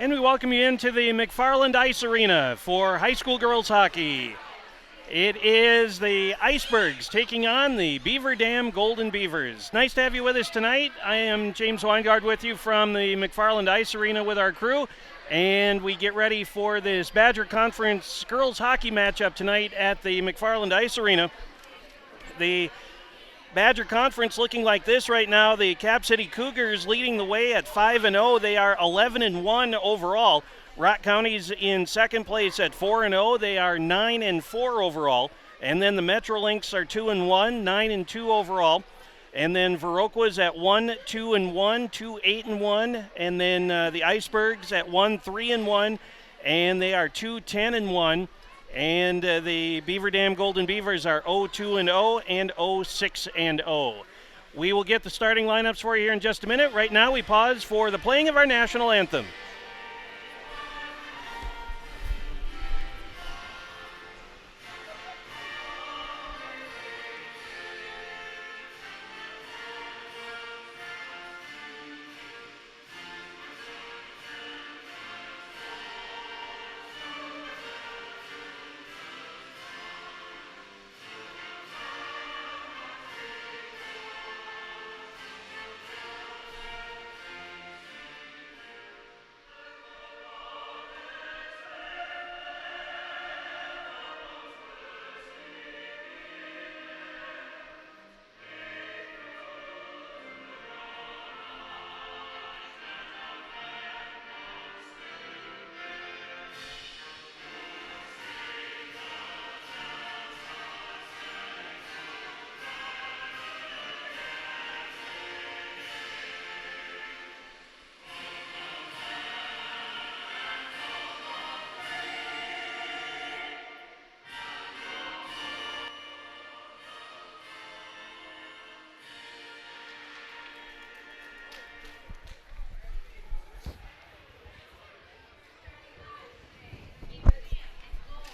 And we welcome you into the McFarland Ice Arena for high school girls hockey. It is the Icebergs taking on the Beaver Dam Golden Beavers. Nice to have you with us tonight. I am James Weingard with you from the McFarland Ice Arena with our crew. And we get ready for this Badger Conference girls hockey matchup tonight at the McFarland Ice Arena. The Badger Conference looking like this right now. The Cap City Cougars leading the way at 5-0. They are 11-1 overall. Rock County's in second place at 4-0. They are 9-4 overall. And then the Metro Lynx are 2-1, 9-2 overall. And then Viroqua's at 1-2-1, 2-8-1. And then the Icebergs at 1-3-1, and they are 2-10-1. And the Beaver Dam Golden Beavers are 0-2-0 and 0-6-0. We will get the starting lineups for you here in just a minute. Right now we pause for the playing of our national anthem.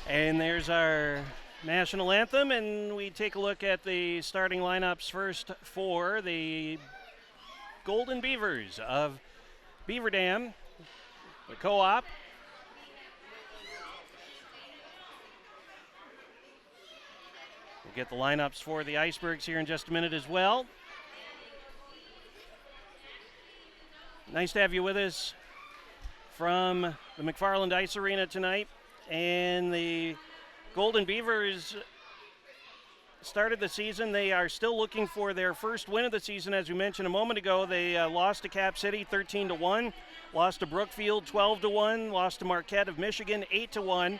And there's our national anthem, and we take a look at the starting lineups first for the Golden Beavers of Beaver Dam, the co-op. We'll get the lineups for the Icebergs here in just a minute as well. Nice to have you with us from the McFarland Ice Arena tonight. And the Golden Beavers started the season. They are still looking for their first win of the season. As we mentioned a moment ago, they lost to Cap City 13-1, lost to Brookfield 12-1, lost to Marquette of Michigan 8-1,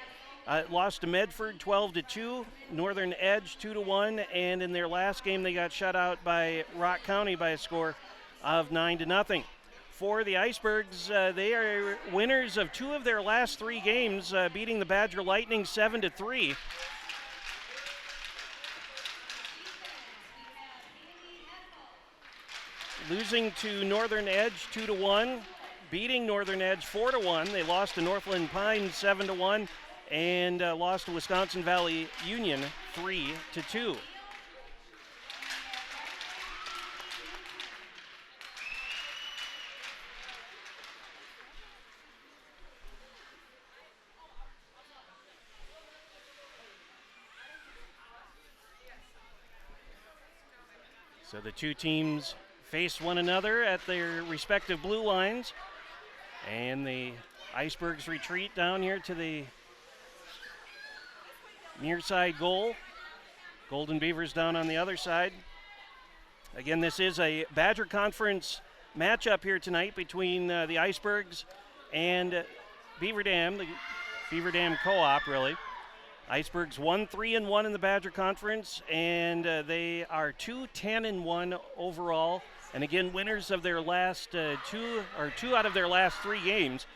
lost to Medford 12-2, Northern Edge 2-1, and in their last game they got shut out by Rock County by a score of 9-0. For the Icebergs, they are winners of two of their last three games, beating the Badger Lightning 7-3. Losing to Northern Edge 2-1, beating Northern Edge 4-1. They lost to Northland Pines 7-1, and lost to Wisconsin Valley Union 3-2. So the two teams face one another at their respective blue lines. And the Icebergs retreat down here to the near side goal. Golden Beavers down on the other side. Again, this is a Badger Conference matchup here tonight between the Icebergs and Beaver Dam, the Beaver Dam co-op, really. Icebergs 1-3-1 in the Badger Conference, and they are 2-10-1 overall. And again, winners of their last two out of their last three games.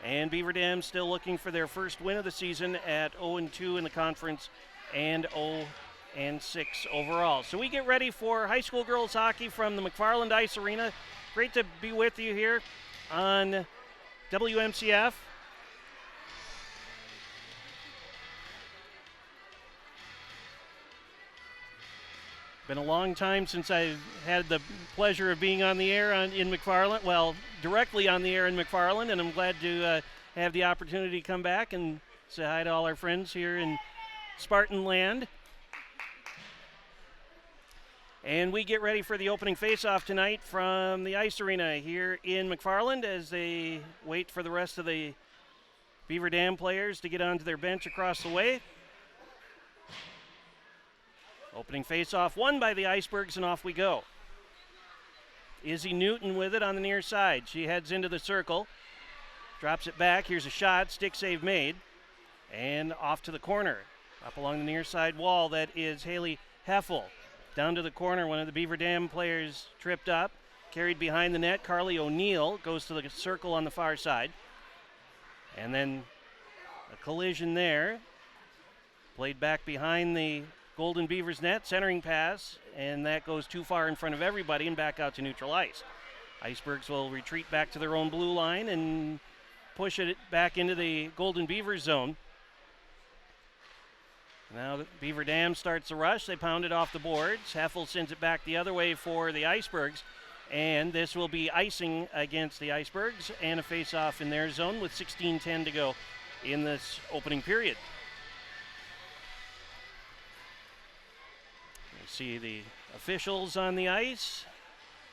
And Beaver Dam still looking for their first win of the season at 0-2 in the conference and 0-6 overall. So we get ready for high school girls hockey from the McFarland Ice Arena. Great to be with you here on WMCF. Been a long time since I've had the pleasure of being on the air in McFarland. Well, directly on the air in McFarland, and I'm glad to have the opportunity to come back and say hi to all our friends here in Spartan Land. And we get ready for the opening face-off tonight from the ice arena here in McFarland as they wait for the rest of the Beaver Dam players to get onto their bench across the way. Opening face-off won by the Icebergs, and off we go. Izzy Newton with it on the near side. She heads into the circle, drops it back. Here's a shot, stick save made, and off to the corner. Up along the near side wall, that is Haley Heffel. Down to the corner, one of the Beaver Dam players tripped up, carried behind the net. Carly O'Neill goes to the circle on the far side. And then a collision there. Played back behind the Golden Beavers net, centering pass, and that goes too far in front of everybody and back out to neutral ice. Icebergs will retreat back to their own blue line and push it back into the Golden Beavers zone. Now the Beaver Dam starts the rush. They pound it off the boards. Heffel sends it back the other way for the Icebergs, and this will be icing against the Icebergs and a face-off in their zone with 16:10 to go in this opening period. See the officials on the ice,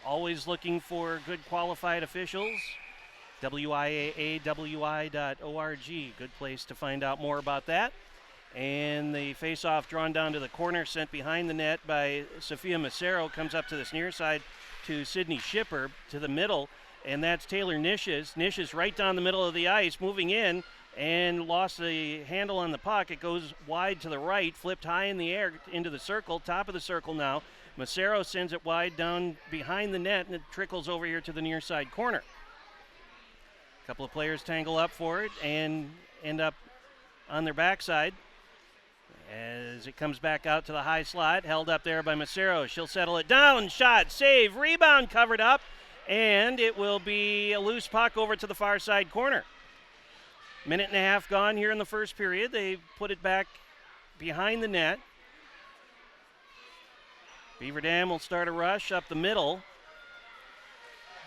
always looking for good qualified officials. WIAAWI.org, good place to find out more about that. And the face-off drawn down to the corner, sent behind the net by Sophia Macero, comes up to this near side to Sydney Shipper to the middle, and that's Taylor Nishes. Nishes right down the middle of the ice, moving in, and lost the handle on the puck. It goes wide to the right, flipped high in the air into the circle, top of the circle now. Macero sends it wide down behind the net, and it trickles over here to the near side corner. A couple of players tangle up for it and end up on their backside as it comes back out to the high slot, held up there by Macero. She'll settle it down, shot, save, rebound covered up, and it will be a loose puck over to the far side corner. Minute and a half gone here in the first period. They put it back behind the net. Beaver Dam will start a rush up the middle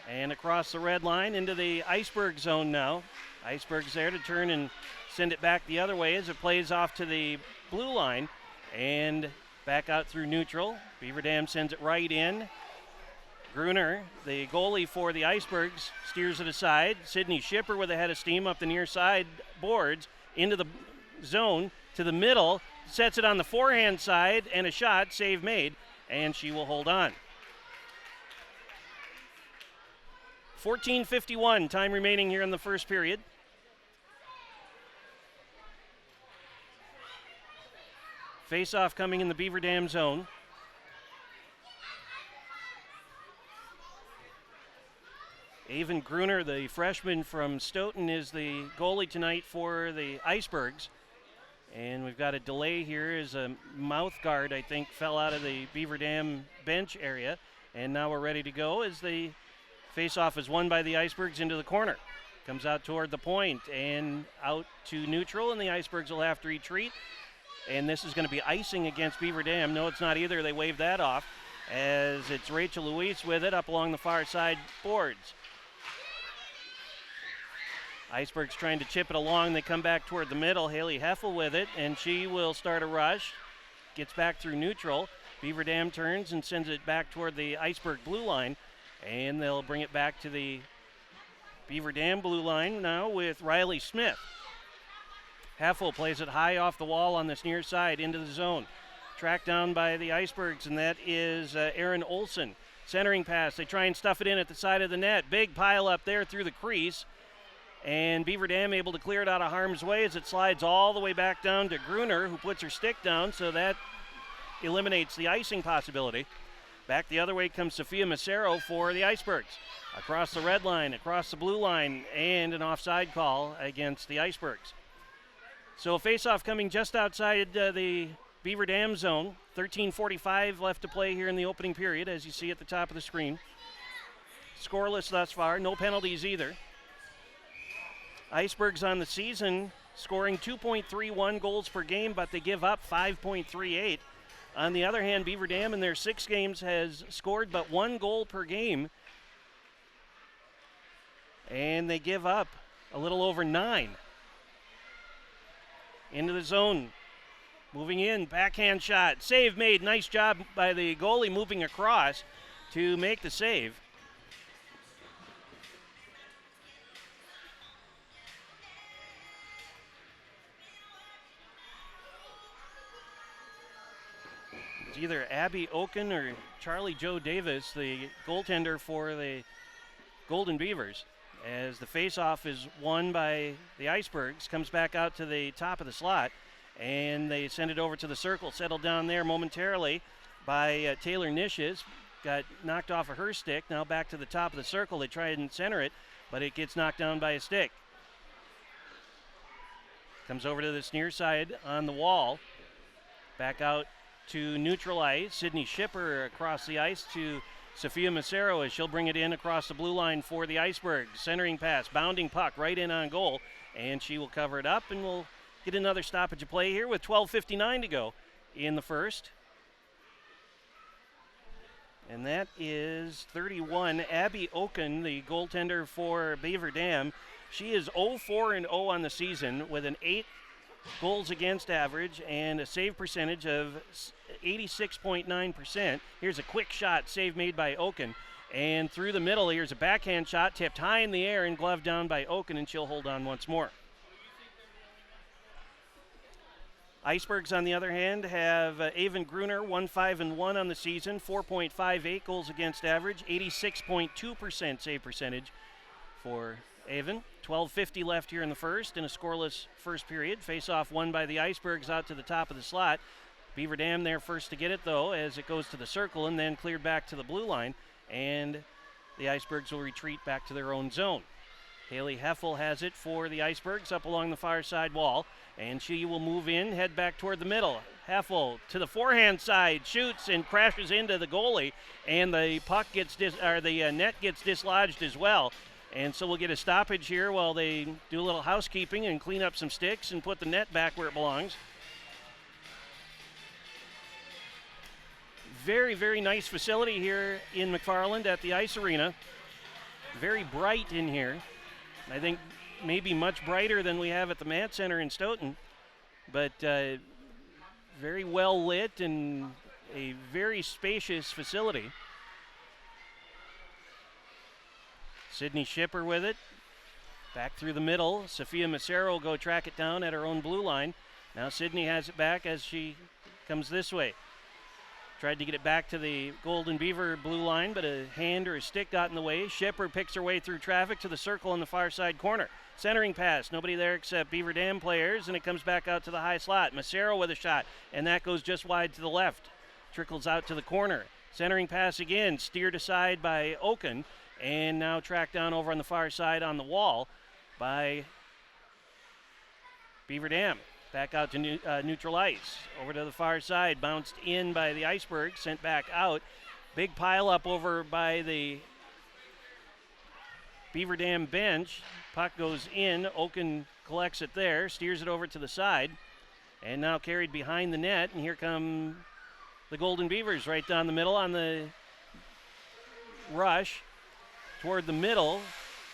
and across the red line into the Iceberg zone now. Icebergs there to turn and send it back the other way as it plays off to the blue line and back out through neutral. Beaver Dam sends it right in. Gruner, the goalie for the Icebergs, steers it aside. Sydney Shipper with a head of steam up the near side boards into the zone to the middle, sets it on the forehand side, and a shot, save made, and she will hold on. 14:51, time remaining here in the first period. Face-off coming in the Beaver Dam zone. Avon Gruner, the freshman from Stoughton, is the goalie tonight for the Icebergs. And we've got a delay here as a mouth guard, I think, fell out of the Beaver Dam bench area. And now we're ready to go as the face-off is won by the Icebergs into the corner. Comes out toward the point and out to neutral, and the Icebergs will have to retreat. And this is going to be icing against Beaver Dam. No, it's not either. They wave that off as it's Rachel Luis with it up along the far side boards. Icebergs trying to chip it along. They come back toward the middle. Haley Heffel with it, and she will start a rush. Gets back through neutral. Beaver Dam turns and sends it back toward the Iceberg blue line, and they'll bring it back to the Beaver Dam blue line now with Riley Smith. Heffel plays it high off the wall on this near side into the zone. Tracked down by the Icebergs, and that is Aaron Olson. Centering pass. They try and stuff it in at the side of the net. Big pile up there through the crease. And Beaver Dam able to clear it out of harm's way as it slides all the way back down to Gruner, who puts her stick down, so that eliminates the icing possibility. Back the other way comes Sophia Macero for the Icebergs. Across the red line, across the blue line, and an offside call against the Icebergs. So a face-off coming just outside the Beaver Dam zone. 13:45 left to play here in the opening period, as you see at the top of the screen. Scoreless thus far, no penalties either. Icebergs on the season scoring 2.31 goals per game, but they give up 5.38. On the other hand, Beaver Dam in their 6 games has scored but 1 goal per game. And they give up a little over 9. Into the zone. Moving in, backhand shot. Save made. Nice job by the goalie moving across to make the save. It's either Abby Oken or Charlie Joe Davis, the goaltender for the Golden Beavers. As the faceoff is won by the Icebergs, comes back out to the top of the slot, and they send it over to the circle. Settled down there momentarily by Taylor Nishes. Got knocked off of her stick. Now back to the top of the circle. They try and center it, but it gets knocked down by a stick. Comes over to this near side on the wall. Back out to neutral ice. Sydney Shipper across the ice to Sophia Macero as she'll bring it in across the blue line for the Icebergs. Centering pass, bounding puck right in on goal, and she will cover it up, and we'll get another stoppage of play here with 12:59 to go in the first. And that is 31, Abby Oken, the goaltender for Beaver Dam. She is 0-4-0 on the season with an 8 goals against average and a save percentage of 86.9%. Here's a quick shot, save made by Oken. And through the middle, here's a backhand shot, tipped high in the air and gloved down by Oken, and she'll hold on once more. Icebergs, on the other hand, have Avon Gruner, 1-5-1 on the season, 4.58 goals against average, 86.2% save percentage for Avon. 12:50 left here in the first in a scoreless first period. Face-off won by the Icebergs out to the top of the slot. Beaver Dam there first to get it, though, as it goes to the circle and then cleared back to the blue line. And the Icebergs will retreat back to their own zone. Haley Heffel has it for the Icebergs up along the far side wall, and she will move in, head back toward the middle. Heffel to the forehand side, shoots and crashes into the goalie, and the puck gets the net gets dislodged as well. And so we'll get a stoppage here while they do a little housekeeping and clean up some sticks and put the net back where it belongs. Very, very nice facility here in McFarland at the Ice Arena. Very bright in here. I think maybe much brighter than we have at the Matt Center in Stoughton. But very well lit and a very spacious facility. Sydney Shipper with it. Back through the middle. Sophia Macero will go track it down at her own blue line. Now Sydney has it back as she comes this way. Tried to get it back to the Golden Beaver blue line, but a hand or a stick got in the way. Shipper picks her way through traffic to the circle on the far side corner. Centering pass. Nobody there except Beaver Dam players, and it comes back out to the high slot. Macero with a shot, and that goes just wide to the left. Trickles out to the corner. Centering pass again, steered aside by Oken, and now tracked down over on the far side on the wall by Beaver Dam. Back out to neutral ice. Over to the far side, bounced in by the Icebergs, sent back out. Big pile up over by the Beaver Dam bench. Puck goes in. Oken collects it there, steers it over to the side, and now carried behind the net. And here come the Golden Beavers right down the middle on the rush toward the middle.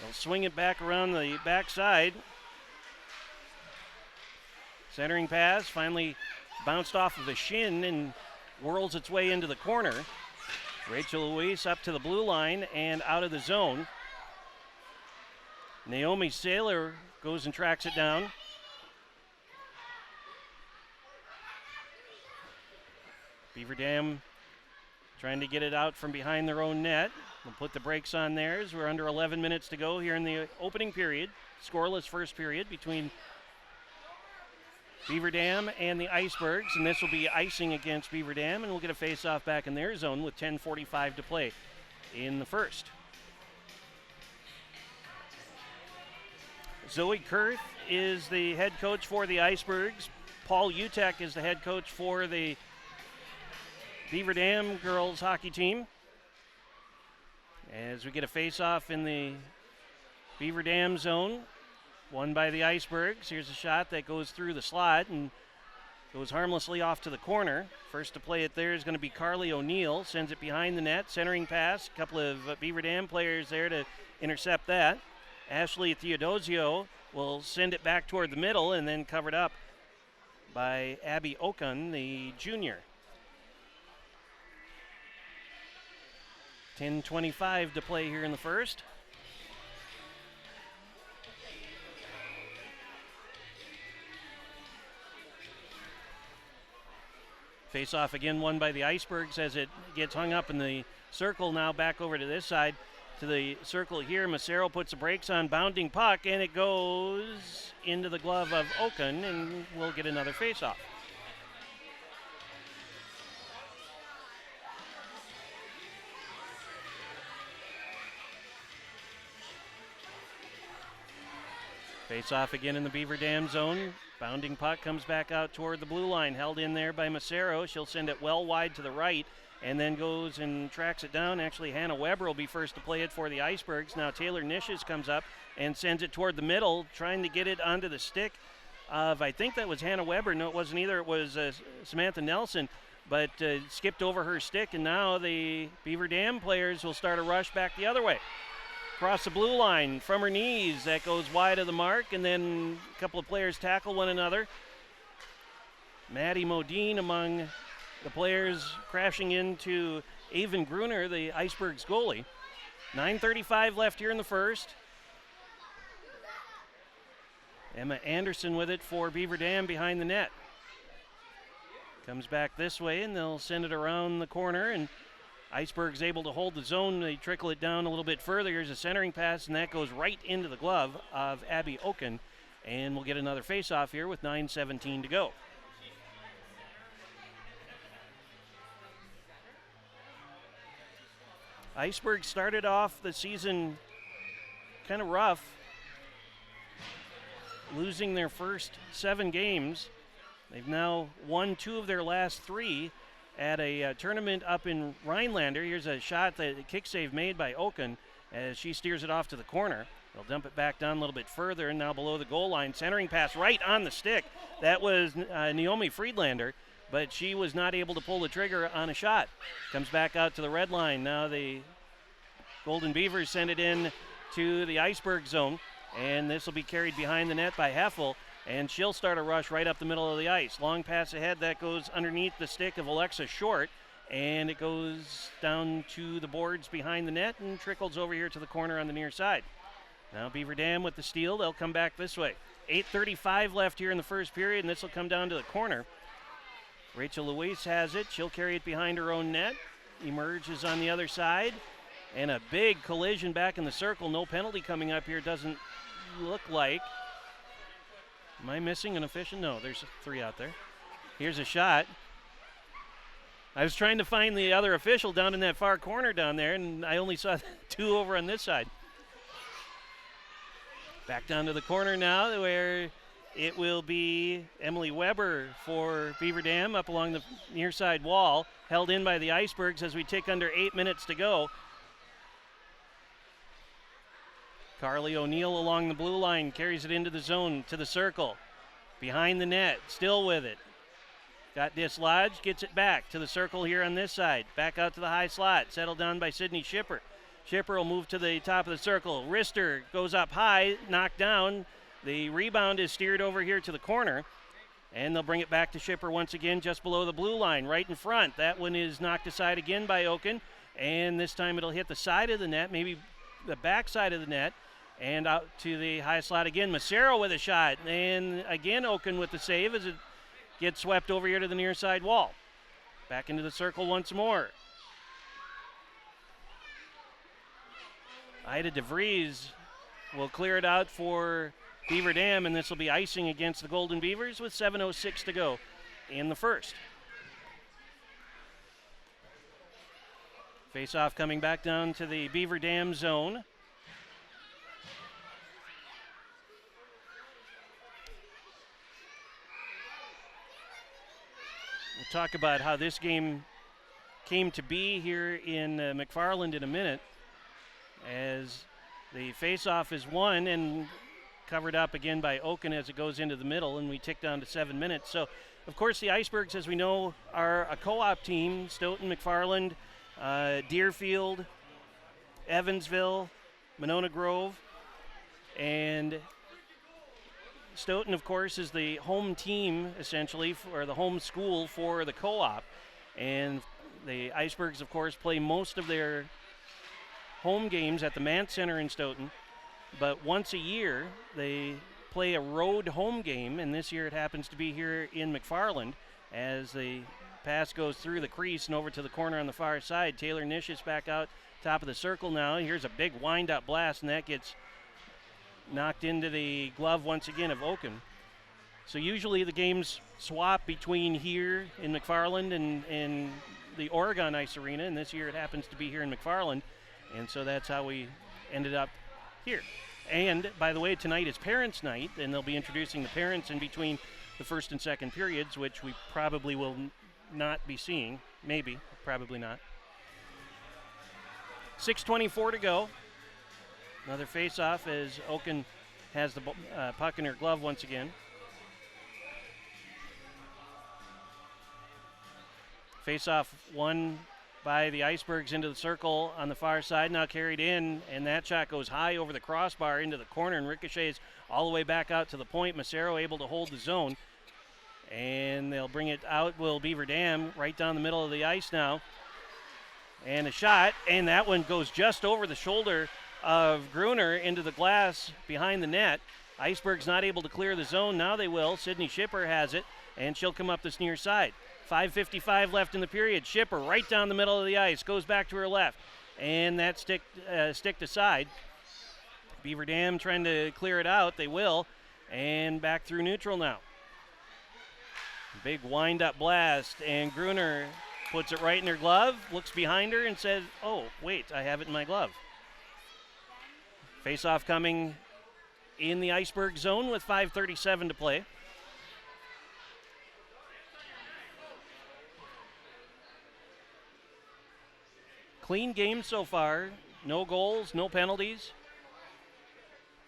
They'll swing it back around the backside. Centering pass finally bounced off of the shin and whirls its way into the corner. Rachel Luis up to the blue line and out of the zone. Naomi Saylor goes and tracks it down. Beaver Dam trying to get it out from behind their own net. We'll put the brakes on theirs. We're under 11 minutes to go here in the opening period. Scoreless first period between Beaver Dam and the Icebergs, and this will be icing against Beaver Dam, and we'll get a face-off back in their zone with 10:45 to play in the first. Zoe Kurth is the head coach for the Icebergs. Paul Utek is the head coach for the Beaver Dam girls hockey team. As we get a face-off in the Beaver Dam zone, won by the Icebergs. Here's a shot that goes through the slot and Goes harmlessly off to the corner. First to play it there is going to be Carly O'Neill. Sends it behind the net. Centering pass. A couple of Beaver Dam players there to intercept that. Ashley Theodosio will send it back toward the middle and then covered up by Abby Okun, the junior. 10:25 to play here in the first. Face off again, won by the Icebergs as it gets hung up in the circle. Now back over to this side to the circle here. Macero puts the brakes on, bounding puck, and it goes into the glove of Okun, and we'll get another face off. Face off again in the Beaver Dam zone. Bounding puck comes back out toward the blue line. Held in there by Macero. She'll send it well wide to the right and then goes and tracks it down. Actually, Hannah Weber will be first to play it for the Icebergs. Now Taylor Nishes comes up and sends it toward the middle, trying to get it onto the stick of, I think that was Hannah Weber. No, it wasn't either. It was Samantha Nelson, but skipped over her stick, and now the Beaver Dam players will start a rush back the other way. Across the blue line from her knees, that goes wide of the mark, and then a couple of players tackle one another. Maddie Modine among the players crashing into Avon Gruner, the Icebergs goalie. 9:35 left here in the first. Emma Anderson with it for Beaver Dam behind the net. Comes back this way, and they'll send it around the corner, and Icebergs able to hold the zone. They trickle it down a little bit further. Here's a centering pass, and that goes right into the glove of Abby Okun. And we'll get another face-off here with 9:17 to go. Icebergs started off the season kind of rough, losing their first 7 games. They've now won 2 of their last 3 at a tournament up in Rhinelander. Here's a shot, the kick save made by Okun as she steers it off to the corner. They'll dump it back down a little bit further, and now below the goal line. Centering pass right on the stick. That was Naomi Friedlander, but she was not able to pull the trigger on a shot. Comes back out to the red line. Now the Golden Beavers send it in to the Iceberg zone, and this will be carried behind the net by Heffel. And she'll start a rush right up the middle of the ice. Long pass ahead, that goes underneath the stick of Alexa Short, and it goes down to the boards behind the net and trickles over here to the corner on the near side. Now Beaver Dam with the steal. They'll come back this way. 8:35 left here in the first period, and this will come down to the corner. Rachel Luis has it. She'll carry it behind her own net. Emerges on the other side, and a big collision back in the circle. No penalty coming up here, doesn't look like. Am I missing an official? No, there's 3 out there. Here's a shot. I was trying to find the other official down in that far corner down there, and I only saw 2 over on this side. Back down to the corner now, where it will be Emily Weber for Beaver Dam up along the near side wall, held in by the Icebergs as we tick under 8 minutes to go. Carly O'Neill along the blue line carries it into the zone to the circle. Behind the net, still with it. Got dislodged, gets it back to the circle here on this side. Back out to the high slot, settled down by Sydney Schipper. Schipper will move to the top of the circle. Rister goes up high, knocked down. The rebound is steered over here to the corner, and they'll bring it back to Schipper once again just below the blue line, right in front. That one is knocked aside again by Okun, and this time it'll hit the side of the net, maybe the back side of the net. And out to the high slot again. Macero with a shot. And again, Okun with the save as it gets swept over here to the near side wall. Back into the circle once more. Ida DeVries will clear it out for Beaver Dam, and this will be icing against the Golden Beavers with 7:06 to go in the first. Face-off coming back down to the Beaver Dam zone. We'll talk about how this game came to be here in McFarland in a minute, as the face-off is won, and covered up again by Oaken as it goes into the middle, and we tick down to 7 minutes. So, of course, the Icebergs, as we know, are a co-op team. Stoughton, McFarland, Deerfield, Evansville, Monona Grove, and Stoughton, of course, is the home team, essentially, or the home school for the co-op. And the Icebergs, of course, play most of their home games at the Mant Center in Stoughton. But once a year, they play a road home game, and this year it happens to be here in McFarland as the pass goes through the crease and over to the corner on the far side. Taylor Nishis back out top of the circle now. Here's a big wind-up blast, and that gets knocked into the glove once again of Oaken. So usually the games swap between here in McFarland and the Oregon Ice Arena, and this year it happens to be here in McFarland, and so that's how we ended up here. And, by the way, tonight is Parents' Night, and they'll be introducing the parents in between the first and second periods, which we probably will not be seeing. Maybe, probably not. 6:24 to go. Another face-off as Oaken has the puck in her glove once again. Face-off won by the Icebergs into the circle on the far side, now carried in, and that shot goes high over the crossbar into the corner and ricochets all the way back out to the point. Massaro able to hold the zone, and they'll bring it out. Will Beaver Dam right down the middle of the ice now. And a shot, and that one goes just over the shoulder of Gruner into the glass behind the net. Icebergs not able to clear the zone. Now they will. Sydney Shipper has it, and she'll come up this near side. 5:55 left in the period. Shipper right down the middle of the ice. Goes back to her left, and that sticked aside. Beaver Dam trying to clear it out. They will, and back through neutral now. Big wind-up blast, and Gruner puts it right in her glove, looks behind her, and says, oh, wait, I have it in my glove. Face-off coming in the Iceberg zone with 5:37 to play. Clean game so far. No goals, no penalties.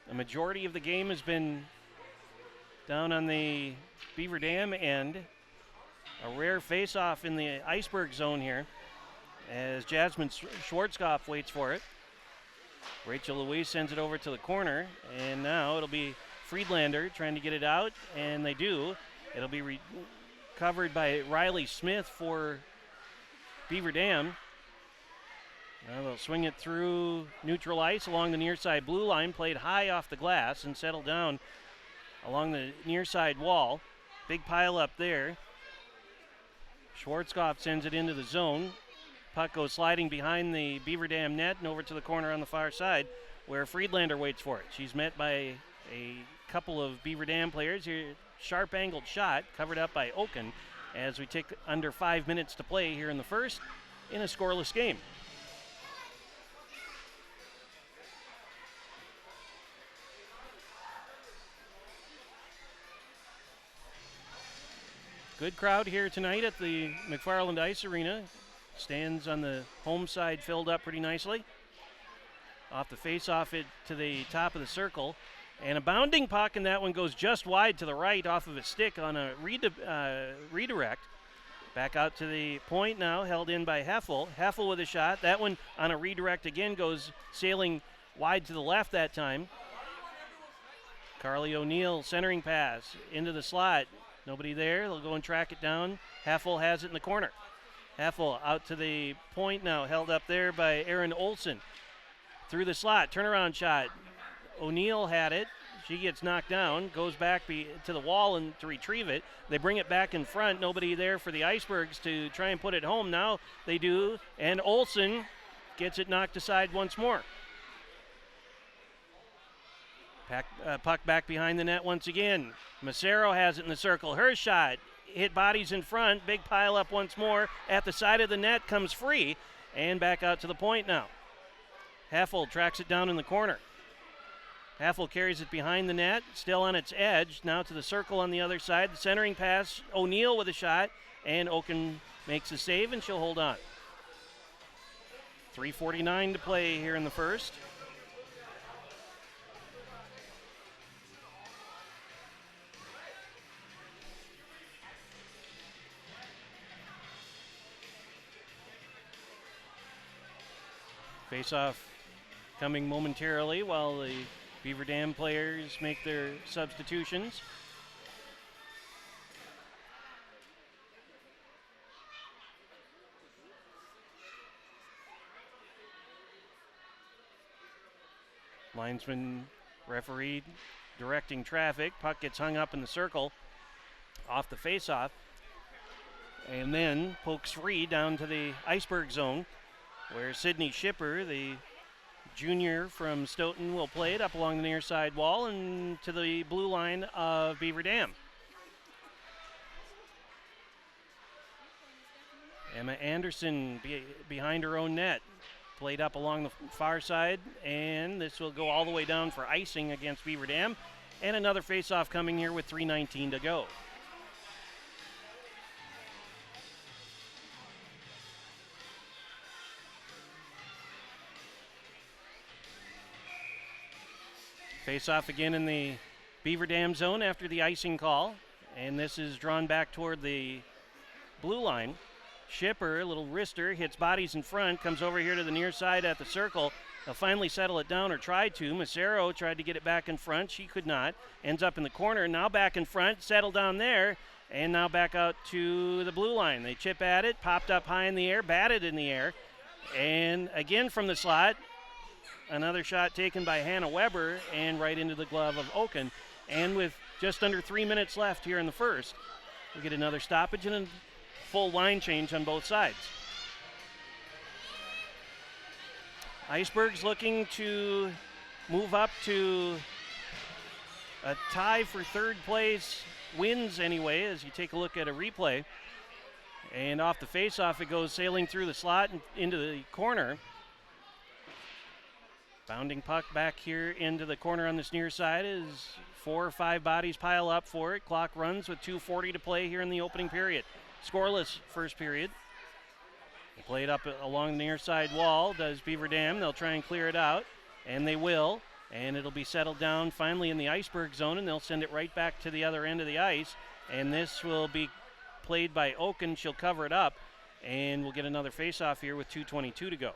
The majority of the game has been down on the Beaver Dam end. A rare face-off in the Iceberg zone here as Jasmine Schwarzkopf waits for it. Rachel Louise sends it over to the corner, and now it'll be Friedlander trying to get it out, and they do. It'll be covered by Riley Smith for Beaver Dam. Now they'll swing it through neutral ice along the near side blue line, played high off the glass and settled down along the near side wall. Big pile up there. Schwarzkopf sends it into the zone. Puck goes sliding behind the Beaver Dam net and over to the corner on the far side where Friedlander waits for it. She's met by a couple of Beaver Dam players here. Sharp angled shot covered up by Oaken as we take under 5 minutes to play here in the first in a scoreless game. Good crowd here tonight at the McFarland Ice Arena. Stands on the home side filled up pretty nicely. Off the face-off it to the top of the circle. And a bounding puck, and that one goes just wide to the right off of a stick on a redirect. Back out to the point now, held in by Heffel. Heffel with a shot. That one on a redirect again goes sailing wide to the left that time. Carly O'Neill centering pass into the slot. Nobody there. They'll go and track it down. Heffel has it in the corner. Heffel out to the point now, held up there by Erin Olsen. Through the slot, turnaround shot. O'Neill had it. She gets knocked down, goes back to the wall and to retrieve it. They bring it back in front. Nobody there for the Icebergs to try and put it home. Now they do, and Olsen gets it knocked aside once more. Puck back behind the net once again. Massaro has it in the circle. Her shot hit bodies in front. Big pile up once more. At the side of the net comes free. And back out to the point now. Heffel tracks it down in the corner. Heffel carries it behind the net. Still on its edge. Now to the circle on the other side. The centering pass. O'Neill with a shot. And Oaken makes a save and she'll hold on. 3:49 to play here in the first. Face-off coming momentarily while the Beaver Dam players make their substitutions. Linesman, referee directing traffic. Puck gets hung up in the circle off the face-off, and then pokes free down to the Iceberg zone, where Sydney Shipper, the junior from Stoughton, will play it up along the near side wall and to the blue line of Beaver Dam. Emma Anderson behind her own net. Played up along the far side, and this will go all the way down for icing against Beaver Dam. And another face-off coming here with 3:19 to go. Face-off again in the Beaver Dam zone after the icing call, and this is drawn back toward the blue line. Shipper, a little wrister, hits bodies in front, comes over here to the near side at the circle. They'll finally settle it down, or try to. Macero tried to get it back in front. She could not. Ends up in the corner. Now back in front, settled down there, and now back out to the blue line. They chip at it, popped up high in the air, batted in the air, and again from the slot, another shot taken by Hannah Weber and right into the glove of Oken. And with just under 3 minutes left here in the first, we get another stoppage and a full line change on both sides. Icebergs looking to move up to a tie for third place, wins anyway, as you take a look at a replay. And off the face-off, it goes sailing through the slot and into the corner. Bounding puck back here into the corner on this near side as 4 or 5 bodies pile up for it. Clock runs with 2:40 to play here in the opening period. Scoreless first period. They play it up along the near side wall, does Beaver Dam. They'll try and clear it out, and they will. And it'll be settled down finally in the Iceberg zone, and they'll send it right back to the other end of the ice. And this will be played by Oken. She'll cover it up, and we'll get another face-off here with 2:22 to go.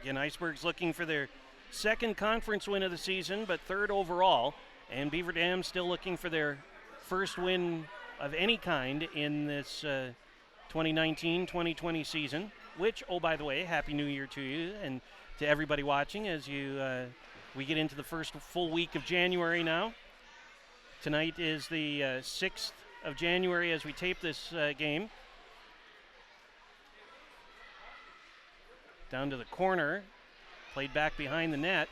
Again, Icebergs looking for their second conference win of the season, but third overall. And Beaver Dam still looking for their first win of any kind in this 2019-2020 season, which, oh, by the way, Happy New Year to you and to everybody watching as we get into the first full week of January now. Tonight is the 6th of January as we tape this game. Down to the corner, played back behind the net,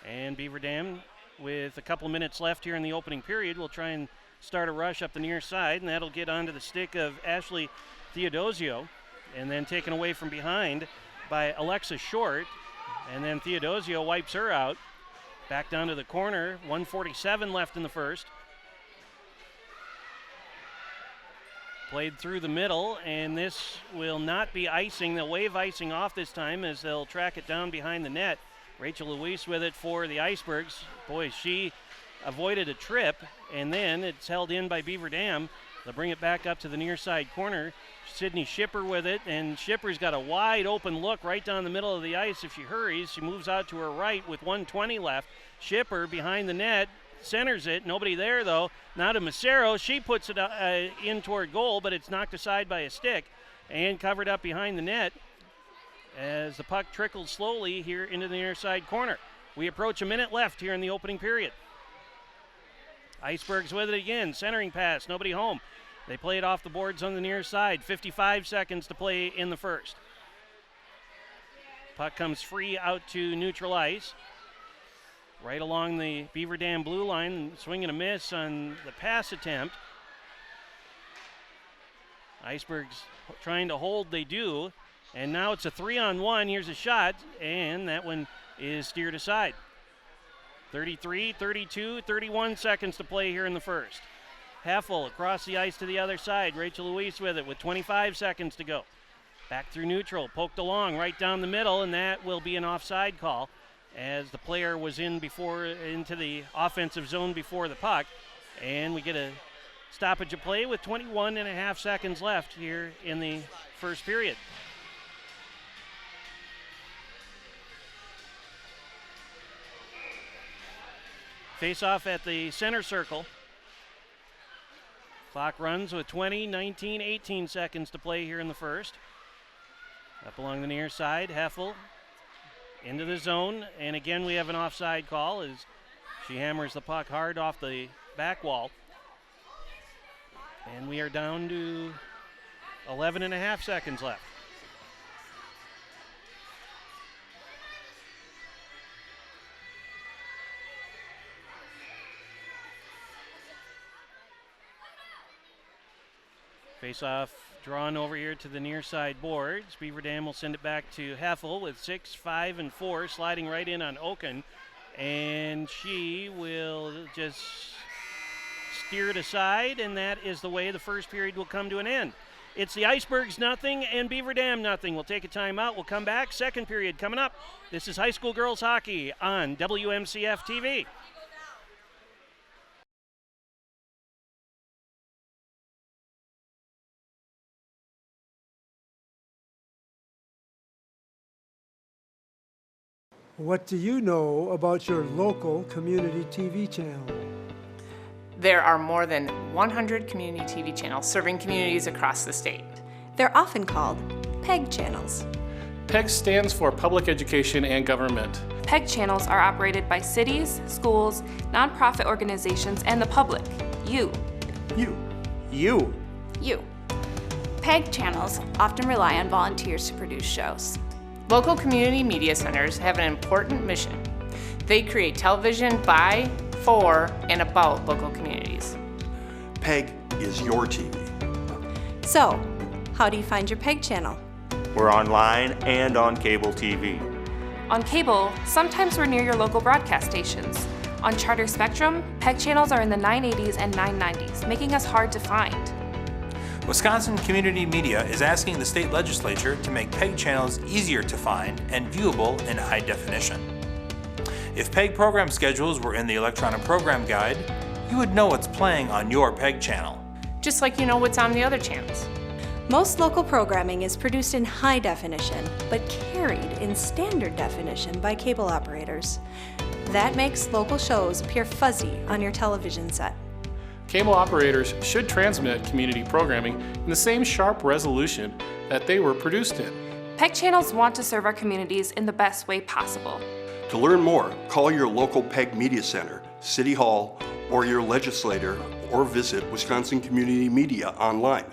and Beaver Dam, with a couple of minutes left here in the opening period, will try and start a rush up the near side, and that'll get onto the stick of Ashley Theodosio, and then taken away from behind by Alexa Short, and then Theodosio wipes her out. Back down to the corner, 1:47 left in the first. Played through the middle, and this will not be icing. They'll wave icing off this time as they'll track it down behind the net. Rachel Luis with it for the Icebergs. Boy, she avoided a trip, and then it's held in by Beaver Dam. They'll bring it back up to the near side corner. Sydney Shipper with it, and Shipper's got a wide open look right down the middle of the ice. If she hurries, she moves out to her right with 1:20 left. Shipper behind the net, centers it. Nobody there, though. Now to Macero. She puts it in toward goal, but it's knocked aside by a stick and covered up behind the net as the puck trickles slowly here into the near side corner. We approach a minute left here in the opening period. Icebergs with it again. Centering pass. Nobody home. They play it off the boards on the near side. 55 seconds to play in the first. Puck comes free out to neutral ice. Right along the Beaver Dam blue line. Swing and a miss on the pass attempt. Icebergs trying to hold. They do. And now it's a 3-on-1. Here's a shot. And that one is steered aside. 33, 32, 31 seconds to play here in the first. Heffel across the ice to the other side. Rachel Luis with it with 25 seconds to go. Back through neutral, poked along right down the middle, and that will be an offside call as the player was into the offensive zone before the puck. And we get a stoppage of play with 21 and a half seconds left here in the first period. Face off at the center circle. Clock runs with 20, 19, 18 seconds to play here in the first. Up along the near side, Heffel into the zone. And again, we have an offside call as she hammers the puck hard off the back wall. And we are down to 11 and a half seconds left. Face-off drawn over here to the near side boards. Beaver Dam will send it back to Heffel with 6, 5, and 4, sliding right in on Oken. And she will just steer it aside, and that is the way the first period will come to an end. It's the Icebergs nothing and Beaver Dam nothing. We'll take a timeout. We'll come back. Second period coming up. This is high school girls hockey on WMCF TV. What do you know about your local community TV channel? There are more than 100 community TV channels serving communities across the state. They're often called PEG channels. PEG stands for Public Education and Government. PEG channels are operated by cities, schools, nonprofit organizations, and the public. You. PEG channels often rely on volunteers to produce shows. Local community media centers have an important mission. They create television by, for, and about local communities. PEG is your TV. So, how do you find your PEG channel? We're online and on cable TV. On cable, sometimes we're near your local broadcast stations. On Charter Spectrum, PEG channels are in the 980s and 990s, making us hard to find. Wisconsin Community Media is asking the state legislature to make PEG channels easier to find and viewable in high definition. If PEG program schedules were in the electronic program guide, you would know what's playing on your PEG channel. Just like you know what's on the other channels. Most local programming is produced in high definition, but carried in standard definition by cable operators. That makes local shows appear fuzzy on your television set. Cable operators should transmit community programming in the same sharp resolution that they were produced in. PEG channels want to serve our communities in the best way possible. To learn more, call your local PEG Media Center, City Hall, or your legislator, or visit Wisconsin Community Media online.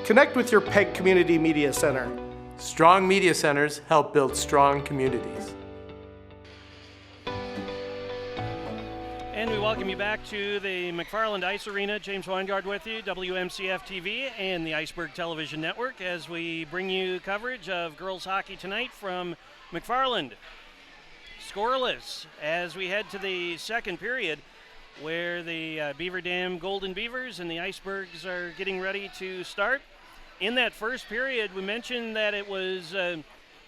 Connect with your PEG Community Media Center. Strong media centers help build strong communities. And we welcome you back to the McFarland Ice Arena. James Weingard with you, WMCF TV and the Iceberg Television Network, as we bring you coverage of girls hockey tonight from McFarland. Scoreless as we head to the second period, where the Beaver Dam Golden Beavers and the Icebergs are getting ready to start. In that first period, we mentioned that it was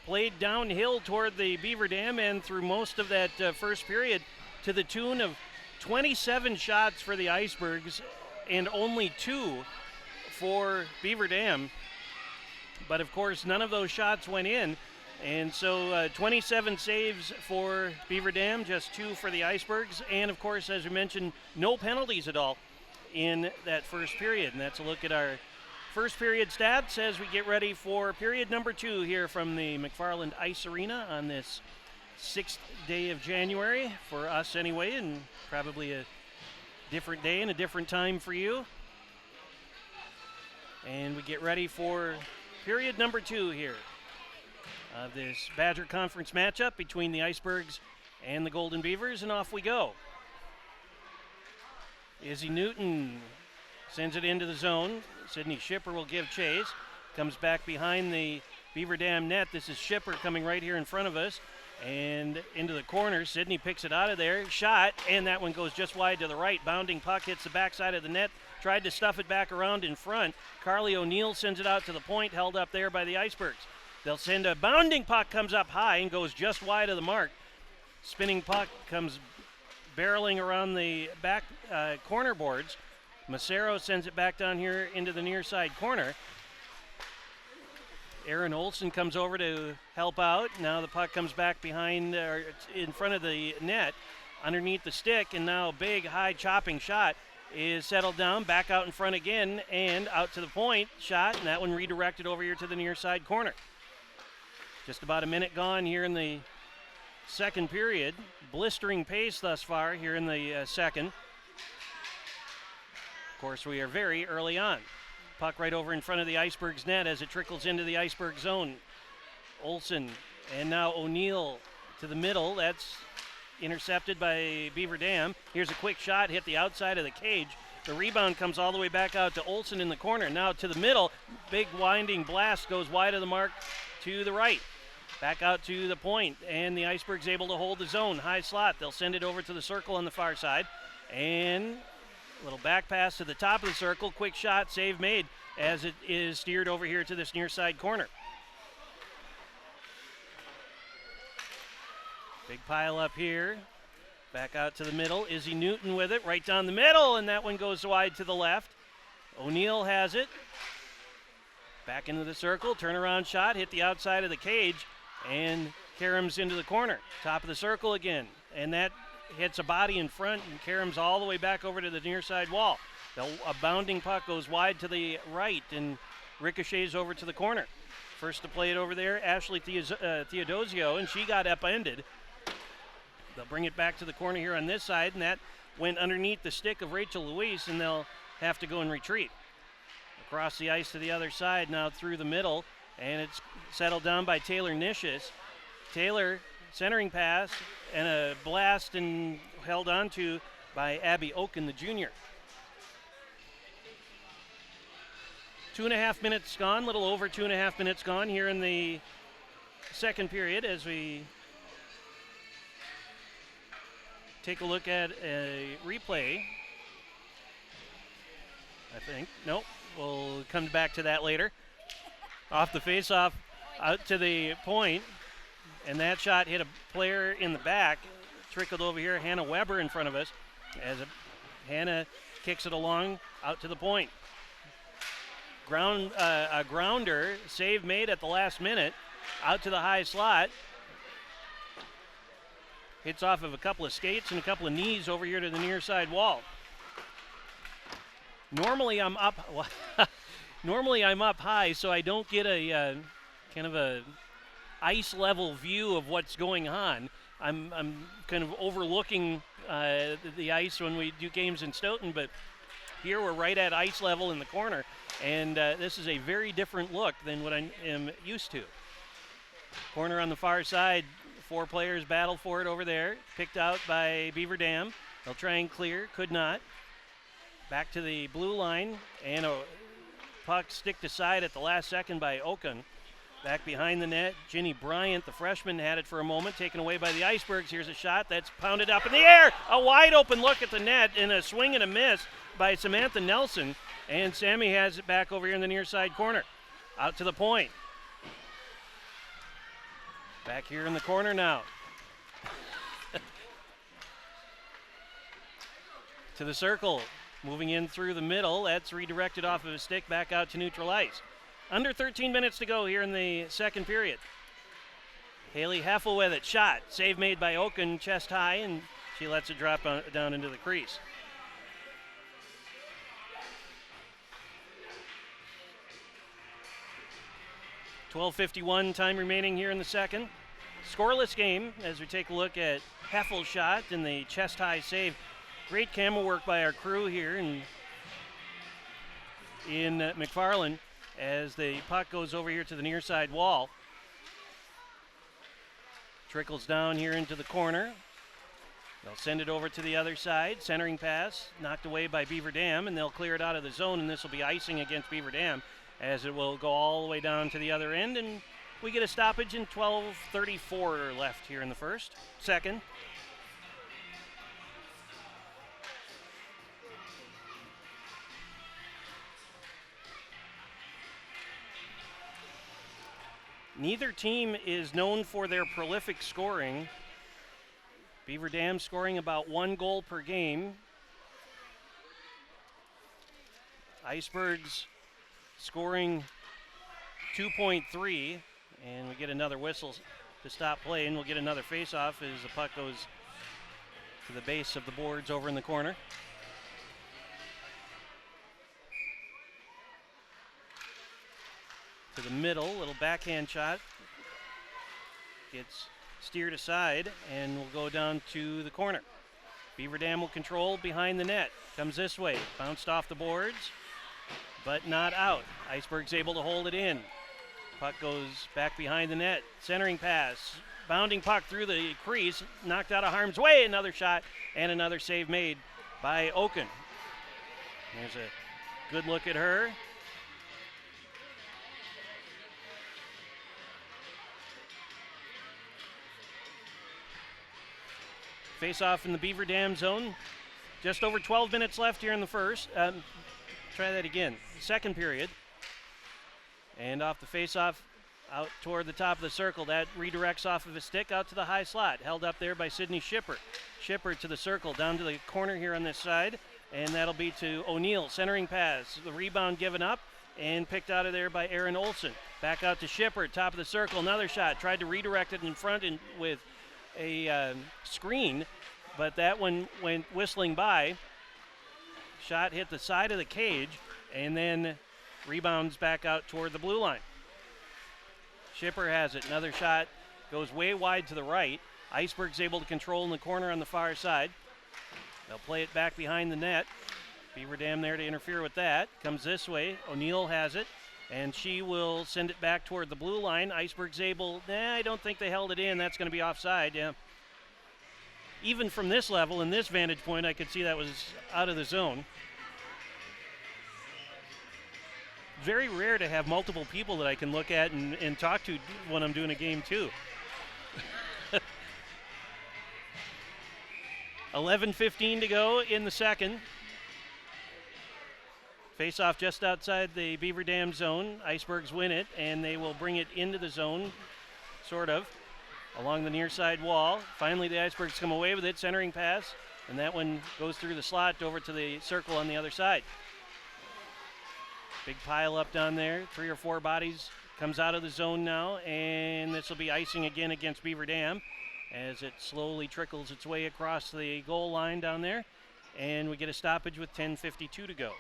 played downhill toward the Beaver Dam, and through most of that first period, to the tune of 27 shots for the Icebergs and only 2 for Beaver Dam. But of course, none of those shots went in. And so 27 saves for Beaver Dam, just 2 for the Icebergs. And of course, as we mentioned, no penalties at all in that first period. And that's a look at our first period stats as we get ready for period number 2 here from the McFarland Ice Arena on this 6th day of January, for us anyway, and probably a different day and a different time for you. And we get ready for period number 2 here of this Badger Conference matchup between the Icebergs and the Golden Beavers, and off we go. Izzy Newton sends it into the zone. Sydney Schipper will give chase. Comes back behind the Beaver Dam net. This is Schipper coming right here in front of us. And into the corner, Sydney picks it out of there, shot, and that one goes just wide to the right. Bounding puck hits the backside of the net, tried to stuff it back around in front. Carly O'Neill sends it out to the point, held up there by the Icebergs. They'll send a bounding puck, comes up high and goes just wide of the mark. Spinning puck comes barreling around the back corner boards. Macero sends it back down here into the near side corner. Aaron Olson comes over to help out. Now the puck comes back behind, in front of the net underneath the stick, and now a big high chopping shot is settled down, back out in front again, and out to the point shot, and that one redirected over here to the near side corner. Just about a minute gone here in the second period. Blistering pace thus far here in the second. Of course, we are very early on. Puck right over in front of the Icebergs net as it trickles into the Iceberg zone. Olsen and now O'Neill to the middle. That's intercepted by Beaver Dam. Here's a quick shot, hit the outside of the cage. The rebound comes all the way back out to Olsen in the corner. Now to the middle, big winding blast goes wide of the mark to the right. Back out to the point, and the Icebergs able to hold the zone. High slot, they'll send it over to the circle on the far side. And a little back pass to the top of the circle. Quick shot, save made as it is steered over here to this near side corner. Big pile up here. Back out to the middle. Izzy Newton with it right down the middle, and that one goes wide to the left. O'Neill has it. Back into the circle. Turnaround shot. Hit the outside of the cage, and Karam's into the corner. Top of the circle again, and that hits a body in front, and Karam's all the way back over to the near side wall. A bounding puck goes wide to the right and ricochets over to the corner. First to play it over there, Ashley Theodosio, and she got upended. They'll bring it back to the corner here on this side, and that went underneath the stick of Rachel Luis, and they'll have to go and retreat. Across the ice to the other side, now through the middle, and it's settled down by Taylor Nishis. Taylor, centering pass, and a blast and held on to by Abby Oken, the junior. 2.5 minutes gone, little over 2.5 minutes gone here in the second period as we take a look at a replay. I think. Nope. We'll come back to that later. Off the face-off, out to the point, and that shot hit a player in the back. Trickled over here. Hannah Weber in front of us as Hannah kicks it along out to the point. A grounder, save made at the last minute, out to the high slot. Hits off of a couple of skates and a couple of knees over here to the near side wall. Normally I'm up high, so I don't get a kind of a ice level view of what's going on. I'm kind of overlooking the ice when we do games in Stoughton, but here we're right at ice level in the corner, and this is a very different look than what I am used to. Corner on the far side, 4 players battle for it over there, picked out by Beaver Dam. They'll try and clear, could not. Back to the blue line, and a puck sticked aside at the last second by Oken. Back behind the net, Ginny Bryant, the freshman, had it for a moment, taken away by the Icebergs. Here's a shot that's pounded up in the air. A wide open look at the net, and a swing and a miss by Samantha Nelson. And Sammy has it back over here in the near side corner. Out to the point. Back here in the corner now. To the circle. Moving in through the middle. That's redirected off of a stick back out to neutral ice. Under 13 minutes to go here in the second period. Haley Heffel with it. Shot. Save made by Oken, chest high, and she lets it drop down into the crease. .12:51 time remaining here in the second. Scoreless game as we take a look at Heffel's shot and the chest high save. Great camera work by our crew here in McFarland as the puck goes over here to the near side wall. Trickles down here into the corner. They'll send it over to the other side. Centering pass knocked away by Beaver Dam, and they'll clear it out of the zone, and this will be icing against Beaver Dam as it will go all the way down to the other end, and we get a stoppage in 12:34 left here in the second. Neither team is known for their prolific scoring. Beaver Dam scoring about 1 goal per game. Icebergs scoring 2.3, and we get another whistle to stop play, and we'll get another face-off as the puck goes to the base of the boards over in the corner. To the middle, little backhand shot. Gets steered aside and will go down to the corner. Beaver Dam will control behind the net. Comes this way, bounced off the boards, but not out. Icebergs able to hold it in. Puck goes back behind the net. Centering pass, bounding puck through the crease, knocked out of harm's way. Another shot and another save made by Oken. There's a good look at her. Face off in the Beaver Dam zone. Just over 12 minutes left here in the first. Try that again. Second period. And off the face-off out toward the top of the circle. That redirects off of a stick out to the high slot. Held up there by Sydney Shipper. Shipper to the circle, down to the corner here on this side. And that'll be to O'Neill. Centering pass. The rebound given up and picked out of there by Aaron Olson. Back out to Shipper, top of the circle. Another shot. Tried to redirect it in front and with a screen, but that one went whistling by. Shot hit the side of the cage and then rebounds back out toward the blue line. Shipper has it. Another shot goes way wide to the right. Icebergs able to control in the corner on the far side. They'll play it back behind the net. Beaver Dam there to interfere with that. Comes this way. O'Neill has it. And she will send it back toward the blue line. Icebergs able, I don't think they held it in. That's going to be offside, yeah. Even from this level and this vantage point, I could see that was out of the zone. Very rare to have multiple people that I can look at and talk to when I'm doing a game too. 11:15 to go in the second. Face off just outside the Beaver Dam zone. Icebergs win it, and they will bring it into the zone, sort of, along the near side wall. Finally, the Icebergs come away with it. Centering pass, and that one goes through the slot over to the circle on the other side. Big pile up down there. 3 or 4 bodies comes out of the zone now, and this will be icing again against Beaver Dam as it slowly trickles its way across the goal line down there, and we get a stoppage with 10:52 to go.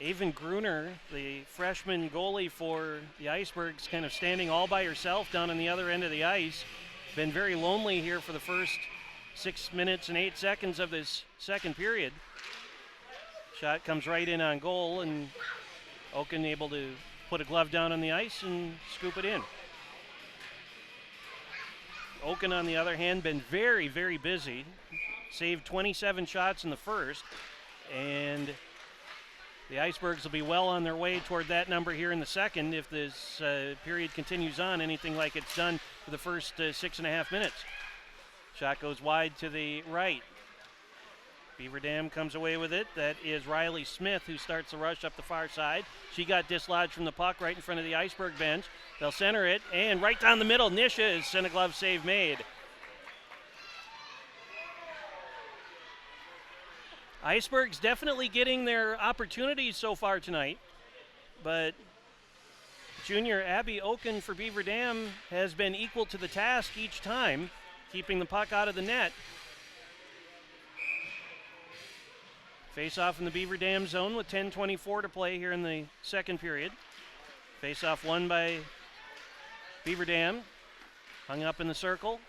Avon Gruner, the freshman goalie for the Icebergs, kind of standing all by herself down on the other end of the ice. Been very lonely here for the first 6 minutes and 8 seconds of this second period. Shot comes right in on goal, and Oken able to put a glove down on the ice and scoop it in. Oken, on the other hand, been very, very busy. Saved 27 shots in the first, and the Icebergs will be well on their way toward that number here in the second if this period continues on anything like it's done for the first 6.5 minutes. Shot goes wide to the right. Beaver Dam comes away with it. That is Riley Smith, who starts the rush up the far side. She got dislodged from the puck right in front of the Iceberg bench. They'll center it, and right down the middle, Nisha is sent a glove save made. Icebergs definitely getting their opportunities so far tonight, but junior Abby Oken for Beaver Dam has been equal to the task each time, keeping the puck out of the net. Face off in the Beaver Dam zone with 10:24 to play here in the second period. Face off won by Beaver Dam, hung up in the circle.